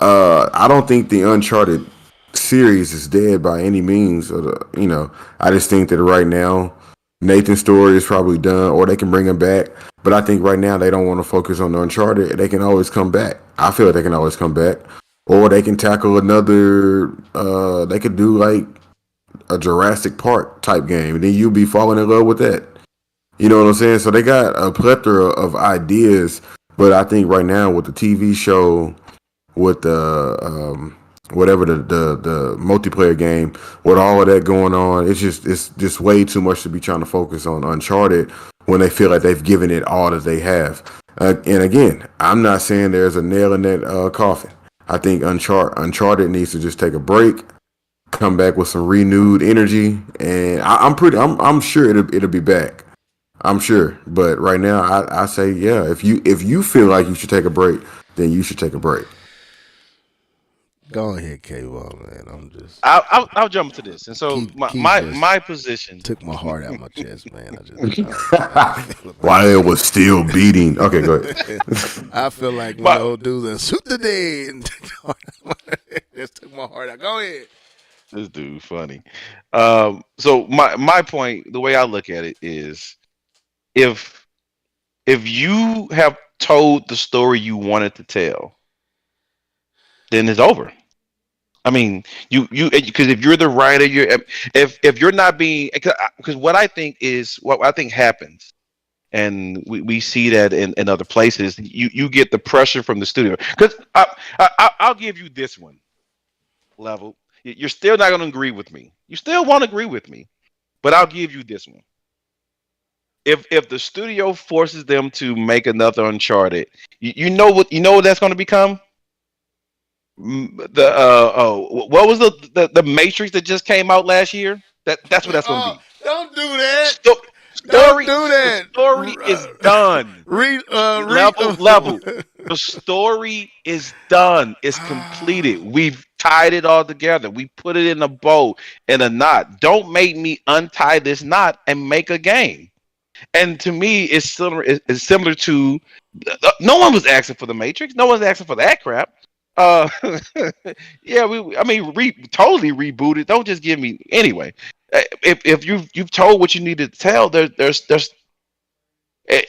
I don't think the Uncharted series is dead by any means. I just think that right now Nathan's story is probably done, or they can bring him back. But I think right now they don't want to focus on the Uncharted. They can always come back. I feel like they can always come back, or they can tackle another. They could do like a Jurassic Park type game, and then you'll be falling in love with that. You know what I'm saying? So they got a plethora of ideas, but I think right now with the TV show, with the whatever the multiplayer game, with all of that going on, it's just way too much to be trying to focus on Uncharted when they feel like they've given it all that they have. And again, I'm not saying there's a nail in that coffin. I think Uncharted needs to just take a break, come back with some renewed energy, and I'm sure it'll be back. I'm sure, but right now I say yeah. If you feel like you should take a break, then you should take a break. Go ahead, K-Ball, man. I'm just I'll jump to this, and so Keith my position. took my heart out of my chest, man. While it was still beating. Okay, go ahead. I feel like one of those dudes that shoot the day and just took my heart out. Go ahead. This dude funny. So my point, the way I look at it is, if you have told the story you wanted to tell, then it's over. I mean, you because if you're the writer, if you're not being, because what I think happens and we see that in other places. You get the pressure from the studio because I'll give you this one level. You're still not going to agree with me. You still won't agree with me, but I'll give you this one. If the studio forces them to make another Uncharted, you know what that's going to become. The what was the Matrix that just came out last year? That's what that's going to Oh, be. don't do that. Sto- Don't story do the that. story is done. Read. Level. The story is done. It's completed. We've tied it all together. We put it in a bow and a knot. Don't make me untie this knot and make a game. And to me, it's similar. It's similar to no one was asking for the Matrix. No one's asking for that crap. Uh, yeah, I mean, totally rebooted. Don't just give me anyway. If you've told what you needed to tell, there's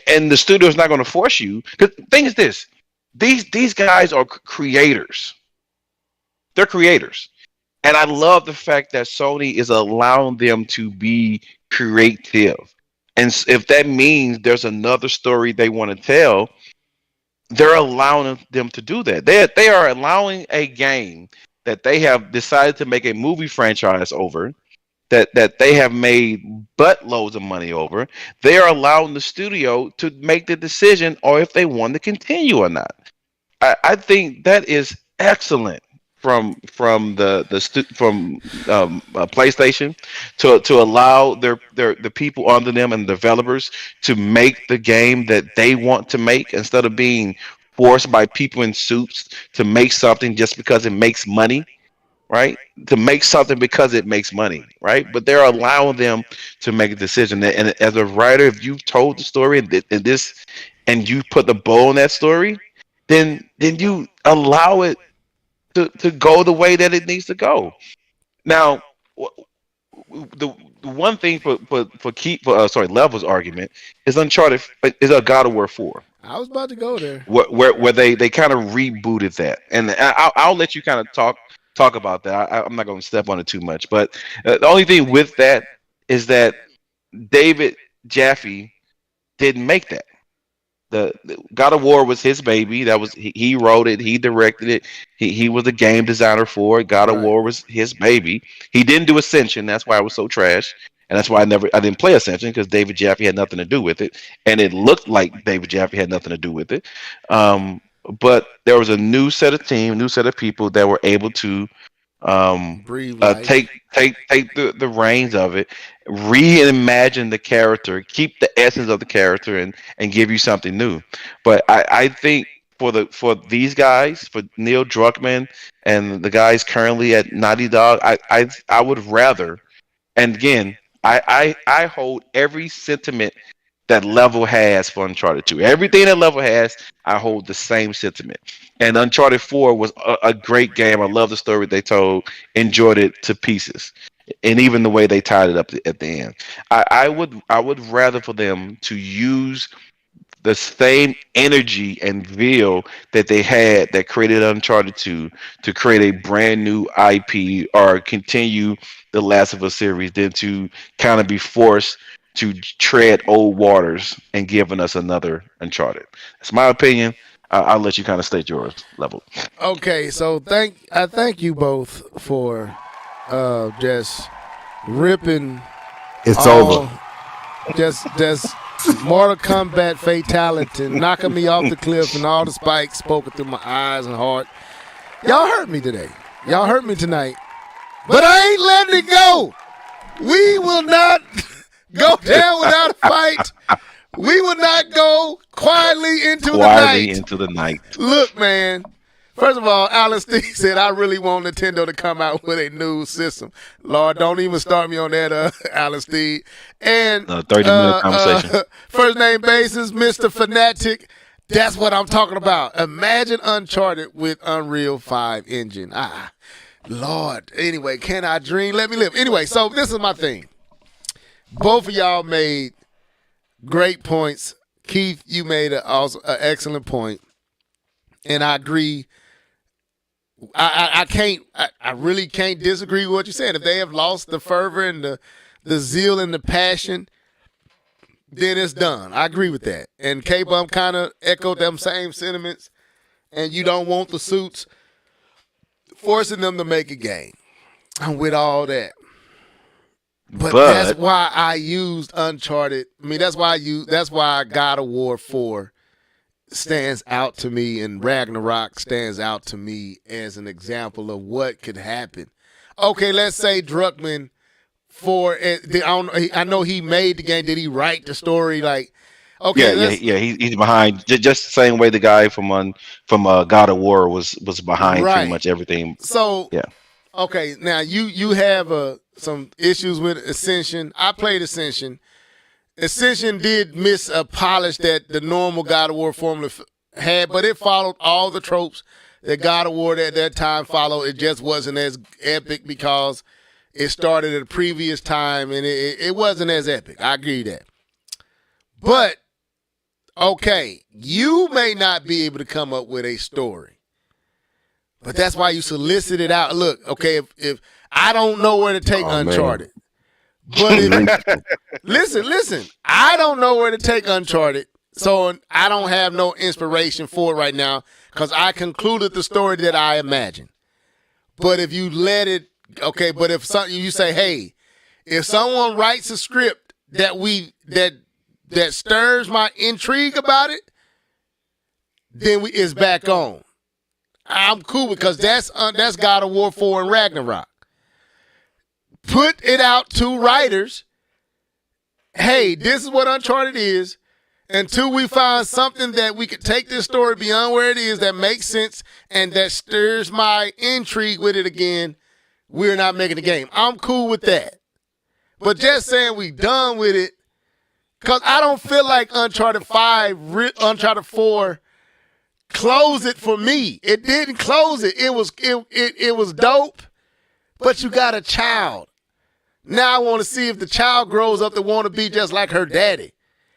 and the studio's not going to force you. Because the thing is this: these guys are creators. They're creators, and I love the fact that Sony is allowing them to be creative. And if that means there's another story they want to tell, they're allowing them to do that. They are allowing a game that they have decided to make a movie franchise over, that they have made buttloads of money over. They are allowing the studio to make the decision or if they want to continue or not. I think that is excellent from PlayStation to allow their the people under them and developers to make the game that they want to make instead of being forced by people in suits to make something just because it makes money, right? To make something because it makes money, right? But they're allowing them to make a decision. And as a writer, if you've told the story and this, and you put the bow on that story, then you allow it to go the way that it needs to go. Now, the one thing for Level's argument is Uncharted is a God of War 4 I was about to go there. where they kind of rebooted that, and I'll let you kind of talk about that. I'm not going to step on it too much, but the only thing with that is that David Jaffe didn't make that. The God of War was his baby. That was he wrote it, he directed it. He was the game designer for it. God of Right. War was his baby. He didn't do Ascension. That's why it was so trash, and that's why I didn't play Ascension because David Jaffe had nothing to do with it, and it looked like David Jaffe had nothing to do with it. Um, but there was a new set of team, new set of people that were able to Breathe life. take the reins of it, reimagine the character, keep the essence of the character, and give you something new. But I think for these guys, for Neil Druckmann and the guys currently at Naughty Dog, I would rather. And again, I hold every sentiment that Level has for Uncharted 2. Everything that Level has, I hold the same sentiment. And Uncharted 4 was a great game. I love the story they told, enjoyed it to pieces. And even the way they tied it up at the end. I would rather for them to use the same energy and feel that they had that created Uncharted 2 to create a brand new IP or continue the Last of Us series than to kind of be forced to tread old waters and giving us another Uncharted. That's my opinion. I'll let you kind of state yours, Level. Okay, so I thank you both for just ripping It's all over. just Mortal Kombat fatality, knocking me off the cliff, and all the spikes spoken through my eyes and heart. Y'all hurt me today. Y'all hurt me tonight. But I ain't letting it go. We will not go down without a fight. We will not go quietly into the Quietly night. into the night. Look, man. First of all, Alan Steve said, I really want Nintendo to come out with a new system. Lord, don't even start me on that, Alan Steve. And 30-minute conversation. first name basis, Mr. Fanatic. That's what I'm talking about. Imagine Uncharted with Unreal 5 engine. Lord. Anyway, can I dream? Let me live. Anyway, so this is my thing. Both of y'all made great points. Keith, you made also an excellent point. And I agree. I really can't disagree with what you said. If they have lost the fervor and the zeal and the passion, then it's done. I agree with that. And K-Bum kind of echoed them same sentiments. And you don't want the suits forcing them to make a game. I'm with all that. But that's why I used Uncharted. I mean, that's why God of War 4 stands out to me, and Ragnarok stands out to me as an example of what could happen. Okay, let's say Druckmann I know he made the game. Did he write the story? Like, okay, he's behind. Just the same way the guy from God of War was behind pretty much everything. So yeah. Okay, now you have some issues with Ascension. I played Ascension. Ascension did miss a polish that the normal God of War formula had, but it followed all the tropes that God of War at that time followed. It just wasn't as epic because it started at a previous time, and it wasn't as epic. I agree with that. But, okay, you may not be able to come up with a story. But that's why you solicit it out. Look, okay, if I don't know where to take Uncharted. Man. But listen, I don't know where to take Uncharted, so I don't have no inspiration for it right now because I concluded the story that I imagined. But if you let it, okay, but if you say, hey, if someone writes a script that stirs my intrigue about it, then it's back on. I'm cool because that's God of War 4 and Ragnarok. Put it out to writers. Hey, this is what Uncharted is. Until we find something that we could take this story beyond where it is that makes sense and that stirs my intrigue with it again, we're not making the game. I'm cool with that. But just saying we done with it, because I don't feel like Uncharted 4 close it for me. It didn't close it. It was dope, but you got a child. Now I want to see if the child grows up to want to be just like her daddy,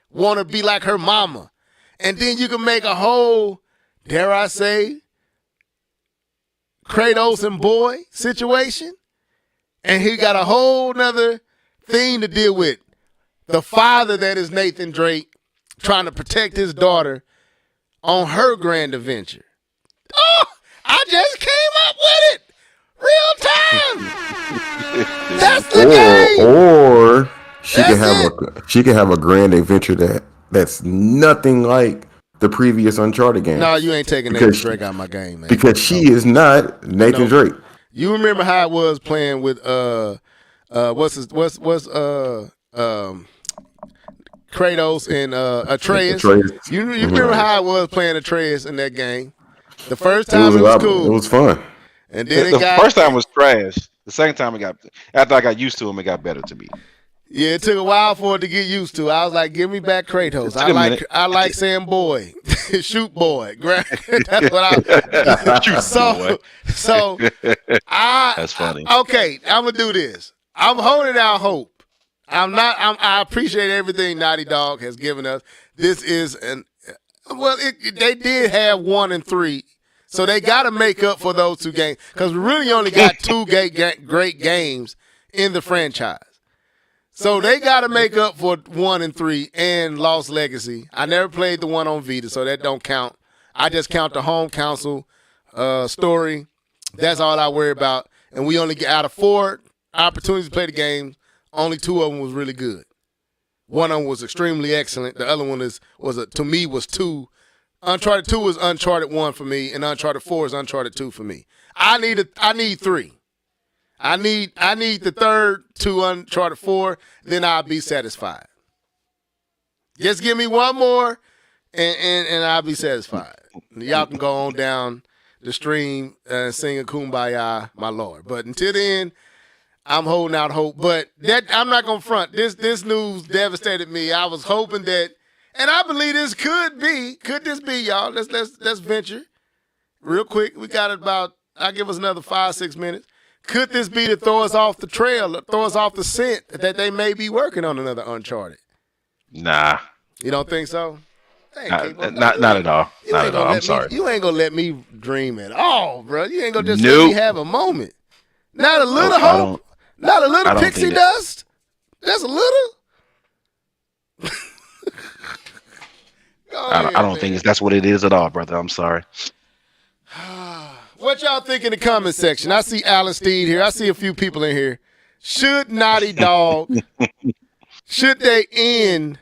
want to be like her mama. And then you can make a whole, dare I say, Kratos and boy situation. And he got a whole nother thing to deal with. The father that is Nathan Drake trying to protect his daughter on her grand adventure. Oh, I just came up with it. Real time. That's the game. Or she could have a grand adventure that's nothing like the previous Uncharted game. No, you ain't taking Nathan Drake out of my game, man. Because she is not Nathan Drake. You remember how I was playing with Kratos and Atreus. You remember how I was playing Atreus in that game? The first time it was cool. It was fun. And then the first time was trash. The second time after I got used to him, it got better to me. Yeah, it took a while for it to get used to. I was like, give me back Kratos. I like saying boy. Shoot boy. That's what I So that's funny. Okay, I'm gonna do this. I'm holding out hope. I appreciate everything Naughty Dog has given us. This is they did have 1 and 3, so they got to make up for those 2 games because we really only got 2 great games in the franchise. So they got to make up for 1 and 3 and Lost Legacy. I never played the one on Vita, so that don't count. I just count the home console story. That's all I worry about. And we only get out of 4 opportunities to play the game. Only 2 of them was really good. One of them was extremely excellent. The other one was 2. Uncharted 2 is Uncharted 1 for me, and Uncharted 4 is Uncharted 2 for me. I need 3. I need the third to Uncharted 4, then I'll be satisfied. Just give me one more, and I'll be satisfied. Y'all can go on down the stream and sing a Kumbaya, my Lord. But until then, I'm holding out hope. But I'm not gonna front. This news devastated me. I was hoping that, and I believe this could this be, y'all? Let's venture real quick. We got about, I'll give us another 5-6 minutes. Could this be to throw us off the trail, throw us off the scent that they may be working on another Uncharted? Nah. You don't think so? Not at all. Not at all. I'm sorry. You ain't gonna let me dream at all, bro. You ain't gonna just let me have a moment. Not a little hope. Not a little pixie dust. That's a little. I don't think that's what it is at all, brother. I'm sorry. What y'all think in the comment section? I see Alan Steed here. I see a few people in here. Should Naughty Dog, should they end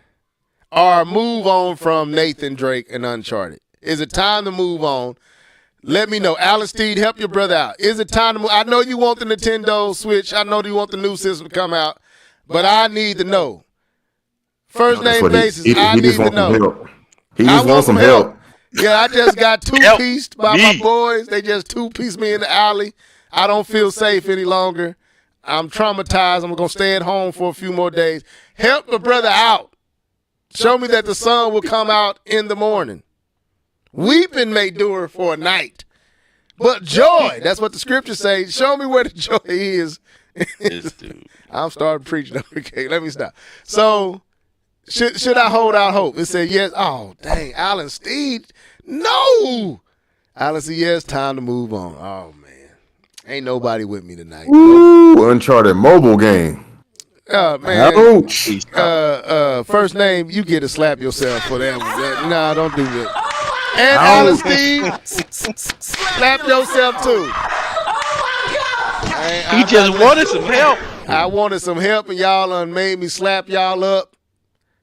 or move on from Nathan Drake and Uncharted? Is it time to move on? Let me know. Alan Steed, help your brother out. Is it time to move? I know you want the Nintendo Switch. I know you want the new system to come out. But I need to know. First name basis, I need to know. He just wants some help. Yeah, I just got two-pieced by my boys. They just two-pieced me in the alley. I don't feel safe any longer. I'm traumatized. I'm going to stay at home for a few more days. Help my brother out. Show me that the sun will come out in the morning. Weeping may endure for a night, but joy, that's what the scriptures say. Show me where the joy is. I'm starting preaching. Okay, let me stop. So, should I hold out hope? It said yes. Oh, dang, Alan Steed. No. Alan said yes, time to move on. Oh, man. Ain't nobody with me tonight. Ooh, Uncharted mobile game. Man. Ouch. First name, you get to slap yourself for that one. Nah, don't do that. And Alan Steed, slap yourself too. He just wanted some help. I wanted some help, and y'all done made me slap y'all up.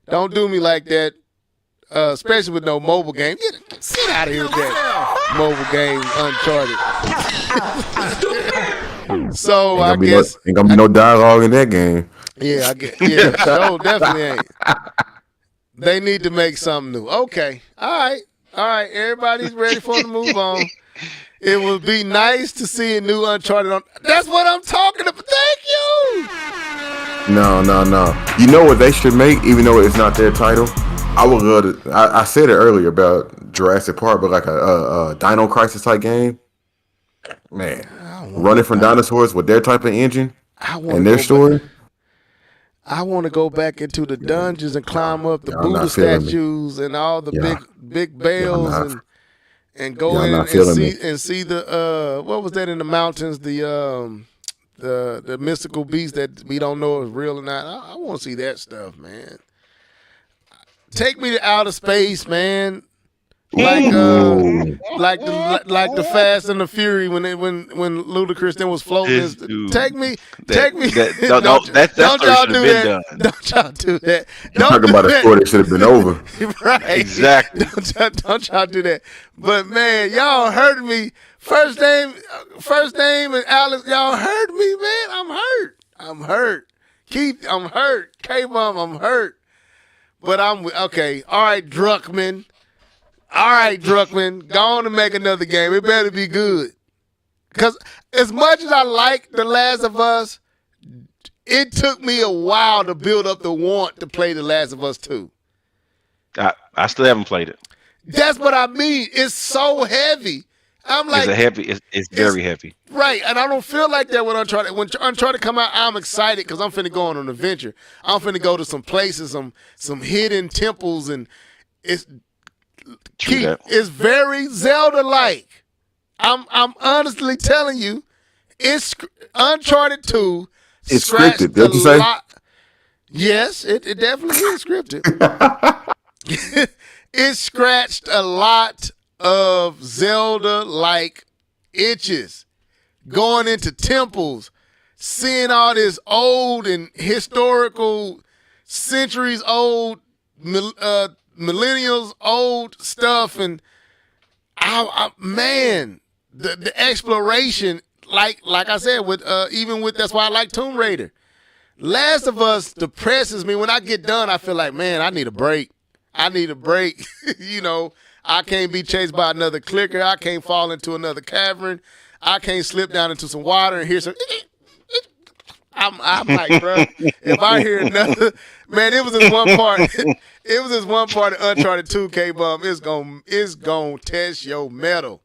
Don't do me like that, especially with no mobile game. Get out of here with that mobile game, Uncharted. So I guess ain't gonna be no dialogue in that game. Yeah, I guess. Yeah, no, definitely ain't. They need to make something new. Okay, all right. Everybody's ready for the move on. It would be nice to see a new Uncharted on. That's what I'm talking about. Thank you. No. You know what they should make, even though it's not their title? I would love to. I said it earlier about Jurassic Park, but like a Dino Crisis type game. Man, running from dinosaurs with their type of engine and their story. I want to go back into the dungeons and climb up the Buddha statues and all the big bells and go in and see the what was that in the mountains, the mystical beast that we don't know is real or not. I want to see that stuff, man. Take me to outer space, man. Like the Fast and the Fury when Ludacris then was floating. Take me. Don't y'all do that. Don't y'all do that. Talking about a score that should have been over. Right. Exactly. Don't y'all do that. But man, y'all heard me. First name and Alex, y'all heard me, man. I'm hurt. Keith, I'm hurt. K-Bomb, I'm hurt. But I'm okay. All right, Druckmann. Go on and make another game. It better be good. Because as much as I like The Last of Us, it took me a while to build up the want to play The Last of Us 2. I still haven't played it. That's what I mean. It's so heavy. I'm like, it's very heavy. Right, and I don't feel like that with Uncharted. When Uncharted come out, I'm excited because I'm finna go on an adventure. I'm finna go to some places, some hidden temples, and it's very Zelda-like. I'm honestly telling you, it's Uncharted 2. It's scripted. Did you say? Yes, it definitely is scripted. It scratched a lot of Zelda-like itches. Going into temples, seeing all this old and historical, centuries old, millennials old stuff, and man, the exploration, like I said, with even with that's why I like Tomb Raider. Last of Us depresses me. When I get done, I feel like, man, I need a break. You know, I can't be chased by another clicker. I can't fall into another cavern. I can't slip down into some water and hear some. I'm like, bro, if I hear another, man, it was this one part. It was this one part of Uncharted 2, K-Bum. It's gonna test your metal.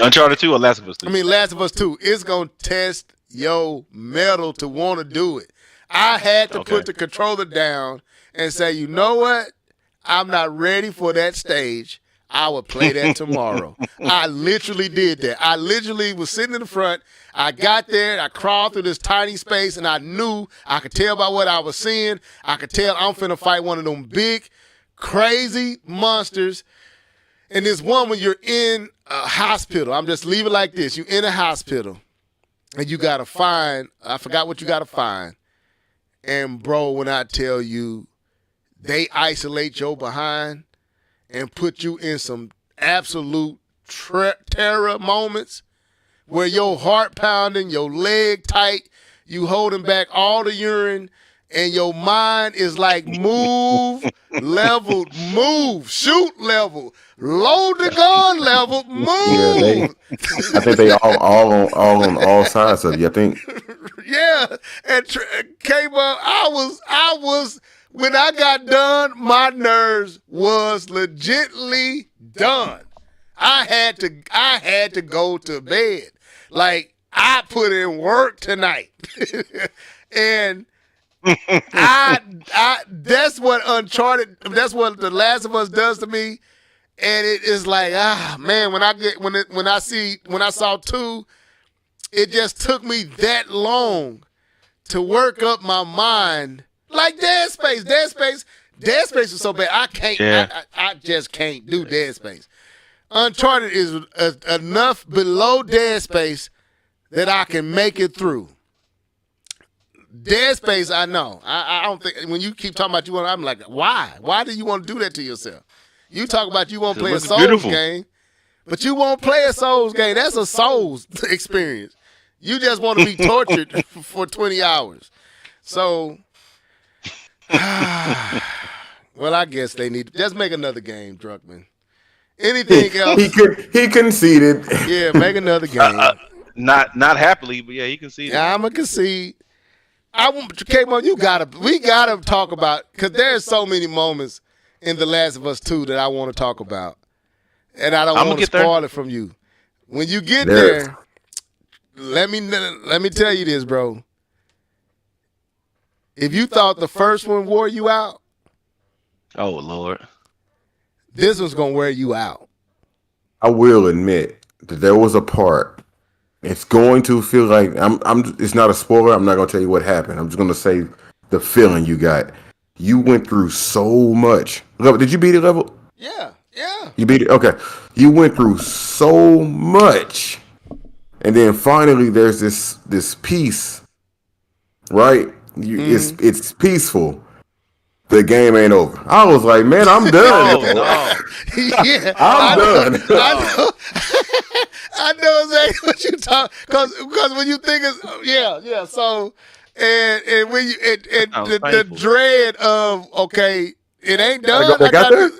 Uncharted 2 or Last of Us 2? I mean, Last of Us 2. It's gonna test your metal to want to do it. I had to put the controller down and say, you know what? I'm not ready for that stage. I would play that tomorrow. I literally did that. I literally was sitting in the front. I got there. I crawled through this tiny space, and I knew I could tell by what I was seeing. I could tell I'm finna fight one of them big crazy monsters. And there's one when you're in a hospital. I'm just leave it like this. You're in a hospital and you got to find, I forgot what you got to find. And bro, when I tell you, they isolate your behind and put you in some absolute terror moments where your heart pounding, your leg tight, you holding back all the urine, and your mind is like move, level, move, shoot level, load the gun level, move. I think they all on all sides of you. I think. Yeah, and K-Bub, I was when I got done, my nerves was legitly done. I had to go to bed. Like, I put in work tonight. And I that's what Uncharted, that's what The Last of Us does to me. And it is like, man, when I saw 2, it just took me that long to work up my mind. Like Dead Space. Dead Space was so bad. I just can't do Dead Space. Uncharted is enough below Dead Space that I can make it through. Dead Space, I know. I don't think, when you keep talking about I'm like, why? Why do you want to do that to yourself? You talk about you won't play a Souls game, but you won't play a Souls game. That's a Souls experience. You just want to be tortured for 20 hours. So, well, I guess they need to just make another game, Druckmann. Anything else? He conceded. Yeah, make another game. Not happily, but yeah, he conceded. Yeah, I'm gonna concede. K-Mo, we gotta talk about, because there's so many moments in The Last of Us 2 that I want to talk about, and I don't want to spoil it from you. When you get there, let me tell you this, bro. If you thought the first one wore you out, oh Lord, this one's gonna wear you out. I will admit that there was a part. It's going to feel like it's not a spoiler. I'm not gonna tell you what happened. I'm just gonna say the feeling you got. You went through so much. Did you beat it level? Yeah. You beat it. Okay. You went through so much, and then finally there's this peace, right? It's peaceful. The game ain't over. I was like, man, I'm done. Yeah, I'm done. I know exactly what you're talking, because when you think it's So and when you the dread of, okay, it ain't done. I got there.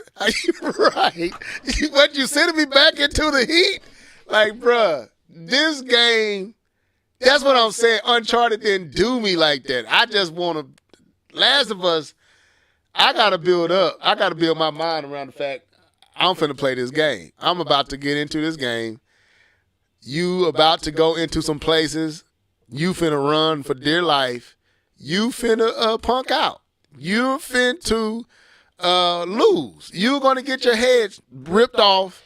Right. What, you sending me back into the heat? Like, bruh, this game. That's what I'm saying. Uncharted didn't do me like that. I just want to. Last of Us. I gotta build up. I gotta build my mind around the fact I'm finna play this game. I'm about to get into this game. You about to go into some places. You finna run for dear life. You finna punk out. You finna lose. You gonna get your head ripped off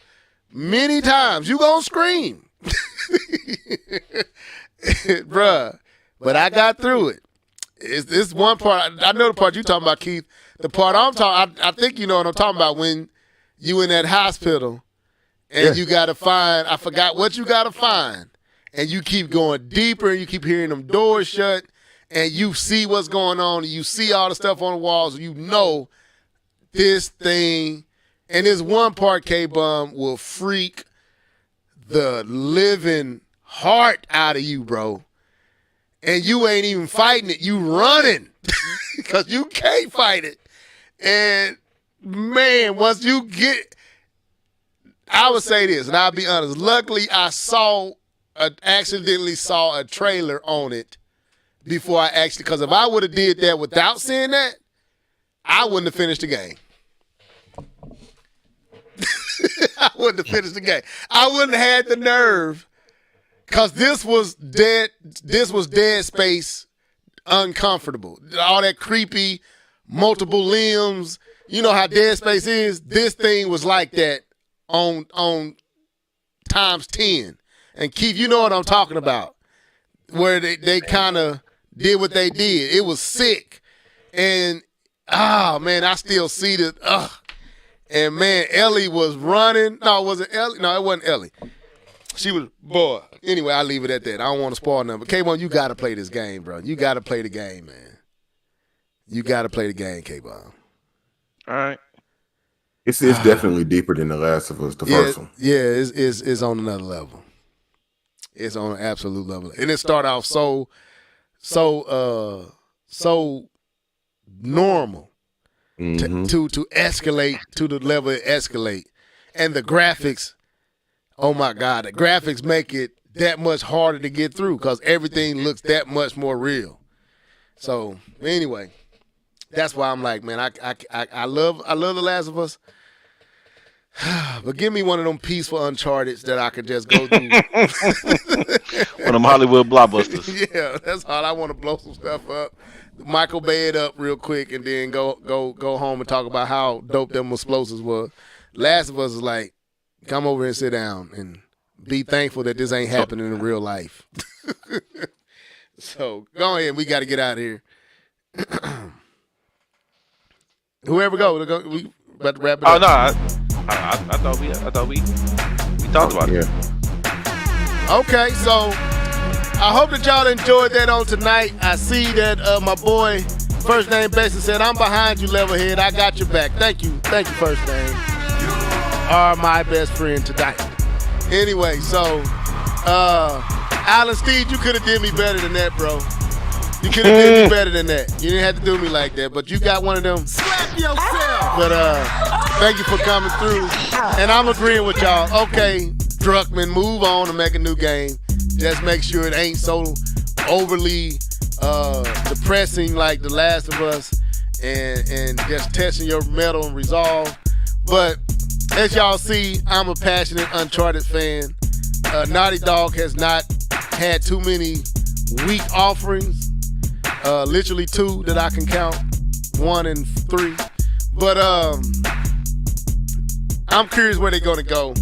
many times. You gonna scream, bruh. But I got through it. It's this one part. I know the part you talking about, Keith. The part I'm talking, I think you know what I'm talking about, when you in that hospital and you got to find, I forgot what you got to find, and you keep going deeper and you keep hearing them doors shut and you see what's going on and you see all the stuff on the walls and you know this thing, and this one part, K-Bum, will freak the living heart out of you, bro. And you ain't even fighting it. You running because you can't fight it. And, man, once you get, I would say this, and I'll be honest. Luckily, I accidentally saw a trailer on it before I actually, because if I would have did that without seeing that, I wouldn't have finished the game. I wouldn't have finished the game. I wouldn't have had the nerve, because this was Dead Space uncomfortable. All that creepy, multiple limbs. You know how Dead Space is? This thing was like that on times 10. And Keith, you know what I'm talking about, where they kind of did what they did. It was sick. And, oh, man, I still see that. And man, Ellie was running. No, was it Ellie? No, it wasn't Ellie. She was boy. Anyway, I'll leave it at that. I don't want to spoil nothing. But K-Bon, you got to play this game, bro. You got to play the game, man. You got to play the game, K-Bon. All right. It's definitely deeper than The Last of Us, the first one. Yeah, it's on another level. It's on an absolute level. And it started off so normal to escalate to the level it escalate. And the graphics, oh my God, the graphics make it that much harder to get through because everything looks that much more real. So anyway, that's why I'm like, man, I love The Last of Us. But give me one of them peaceful Uncharted that I could just go through. One of them Hollywood blockbusters. Yeah, that's all. I want to blow some stuff up, Michael Bay it up real quick, and then go home and talk about how dope them explosives were. Last of Us is like, come over and sit down and be thankful that this ain't happening in real life. So go ahead. We got to get out of here. Whoever go, we about to wrap it up. Oh no. I thought we talked about it. Okay, so I hope that y'all enjoyed that on tonight. I see that my boy First Name Basis said, I'm behind you, Levelhead. I got your back. Thank you, First Name. You are my best friend tonight. Anyway, so Alan Steve, you could have did me better than that, bro. You could have did me better than that. You didn't have to do me like that, but you got one of them. Slap yourself. But thank you for coming through. And I'm agreeing with y'all. Okay, Druckmann, move on and make a new game. Just make sure it ain't so overly depressing like The Last of Us and just testing your metal and resolve. But as y'all see, I'm a passionate Uncharted fan. Naughty Dog has not had too many weak offerings. Literally 2 that I can count, 1 and 3. But I'm curious where they're gonna go.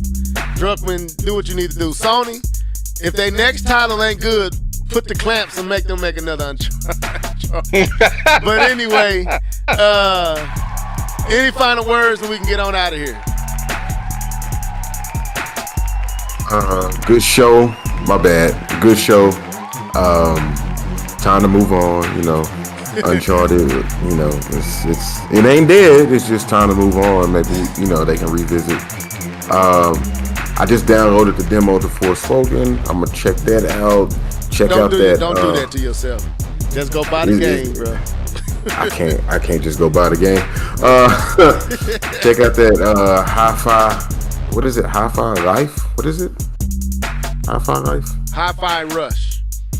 Druckmann, do what you need to do. Sony, if their next title ain't good, put the clamps and make them make another Uncharted. But anyway, any final words and we can get on out of here? Good show. My bad. Good show. Time to move on, Uncharted, it ain't dead. It's just time to move on. Maybe, they can revisit. I just downloaded the demo to Forspoken. I'm gonna check that out. Don't do that to yourself. Just go buy the game, bro. I can't just go buy the game. Check out that Hi-Fi. What is it? Hi-Fi Life? What is it? Hi-Fi Life? Hi-Fi Rush.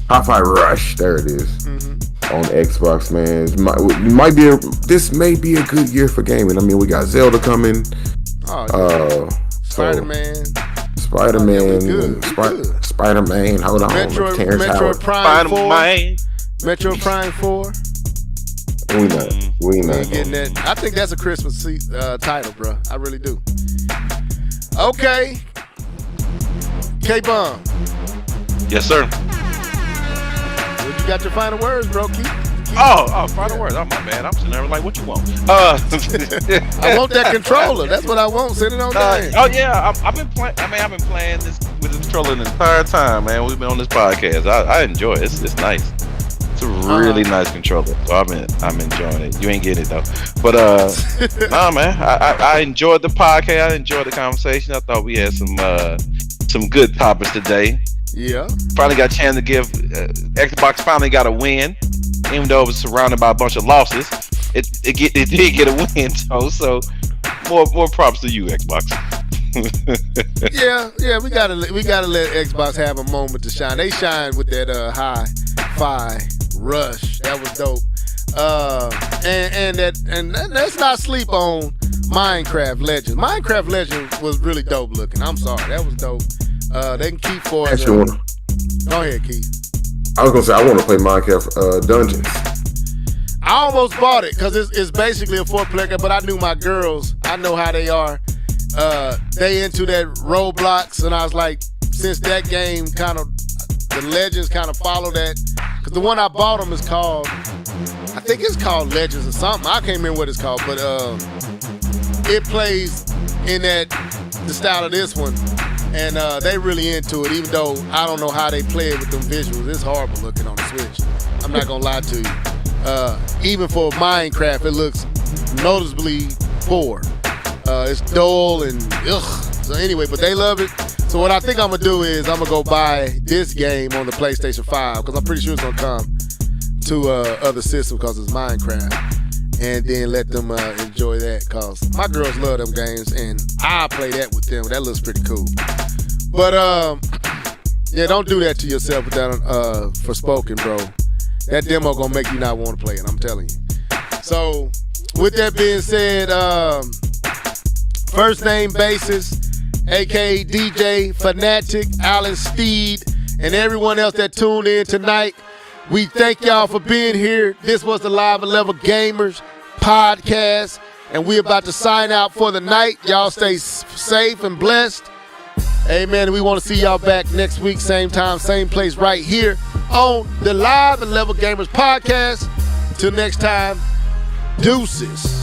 Hi-Fi Rush, there it is. On Xbox, man. This may be a good year for gaming. I mean, we got Zelda coming. Spider-Man. Spider-Man. Spider-Man. Hold on. Metroid Prime 4. Metroid Prime 4. We not getting that. I think that's a Christmas title, bro. I really do. Okay. K-Bomb. Yes, sir. You got your final words, bro. Keep final words. Oh, my bad. I'm sitting there like, what you want? I want that controller. That's what I want. Send it on there. Oh yeah, I've been playing. I've been playing this with the controller the entire time, man. We've been on this podcast. I enjoy it. It's nice. It's a really nice controller. So I'm enjoying it. You ain't getting it though. But nah, man. I enjoyed the podcast. I enjoyed the conversation. I thought we had some good topics today. Yeah. Finally got a chance to give Xbox finally got a win, even though it was surrounded by a bunch of losses. It did get a win, so more props to you, Xbox. yeah, we gotta let Xbox have a moment to shine. They shined with that Hi-Fi Rush. That was dope. And let's not sleep on Minecraft Legends. Minecraft Legends was really dope looking. I'm sorry, that was dope. They can keep for it. Go ahead, Keith. I was gonna say I want to play Minecraft Dungeons. I almost bought it because it's basically a 4-player, but I knew my girls. I know how they are. They into that Roblox, and I was like, since that game the Legends kind of follow that. Because the one I bought them is called, I think it's called Legends or something. I can't remember what it's called, but it plays in the style of this one. And they really into it, even though I don't know how they play it with them visuals. It's horrible looking on the Switch. I'm not gonna lie to you. Even for Minecraft, it looks noticeably poor. It's dull and ugh. So anyway, but they love it. So what I think I'm gonna do is I'm gonna go buy this game on the PlayStation 5 because I'm pretty sure it's gonna come to other systems because it's Minecraft, and then let them enjoy that because my girls love them games and I'll play that with them. That looks pretty cool. But yeah, don't do that to yourself with that Forspoken, bro. That demo gonna make you not want to play it. I'm telling you. So with that being said, first name basis, aka DJ Fanatic, Alan Steed, and everyone else that tuned in tonight. We thank y'all for being here. This was the Live and Level Gamers podcast, and we're about to sign out for the night. Y'all stay safe and blessed. Amen. We want to see y'all back next week, same time, same place, right here on the Live and Level Gamers podcast. Till next time, deuces.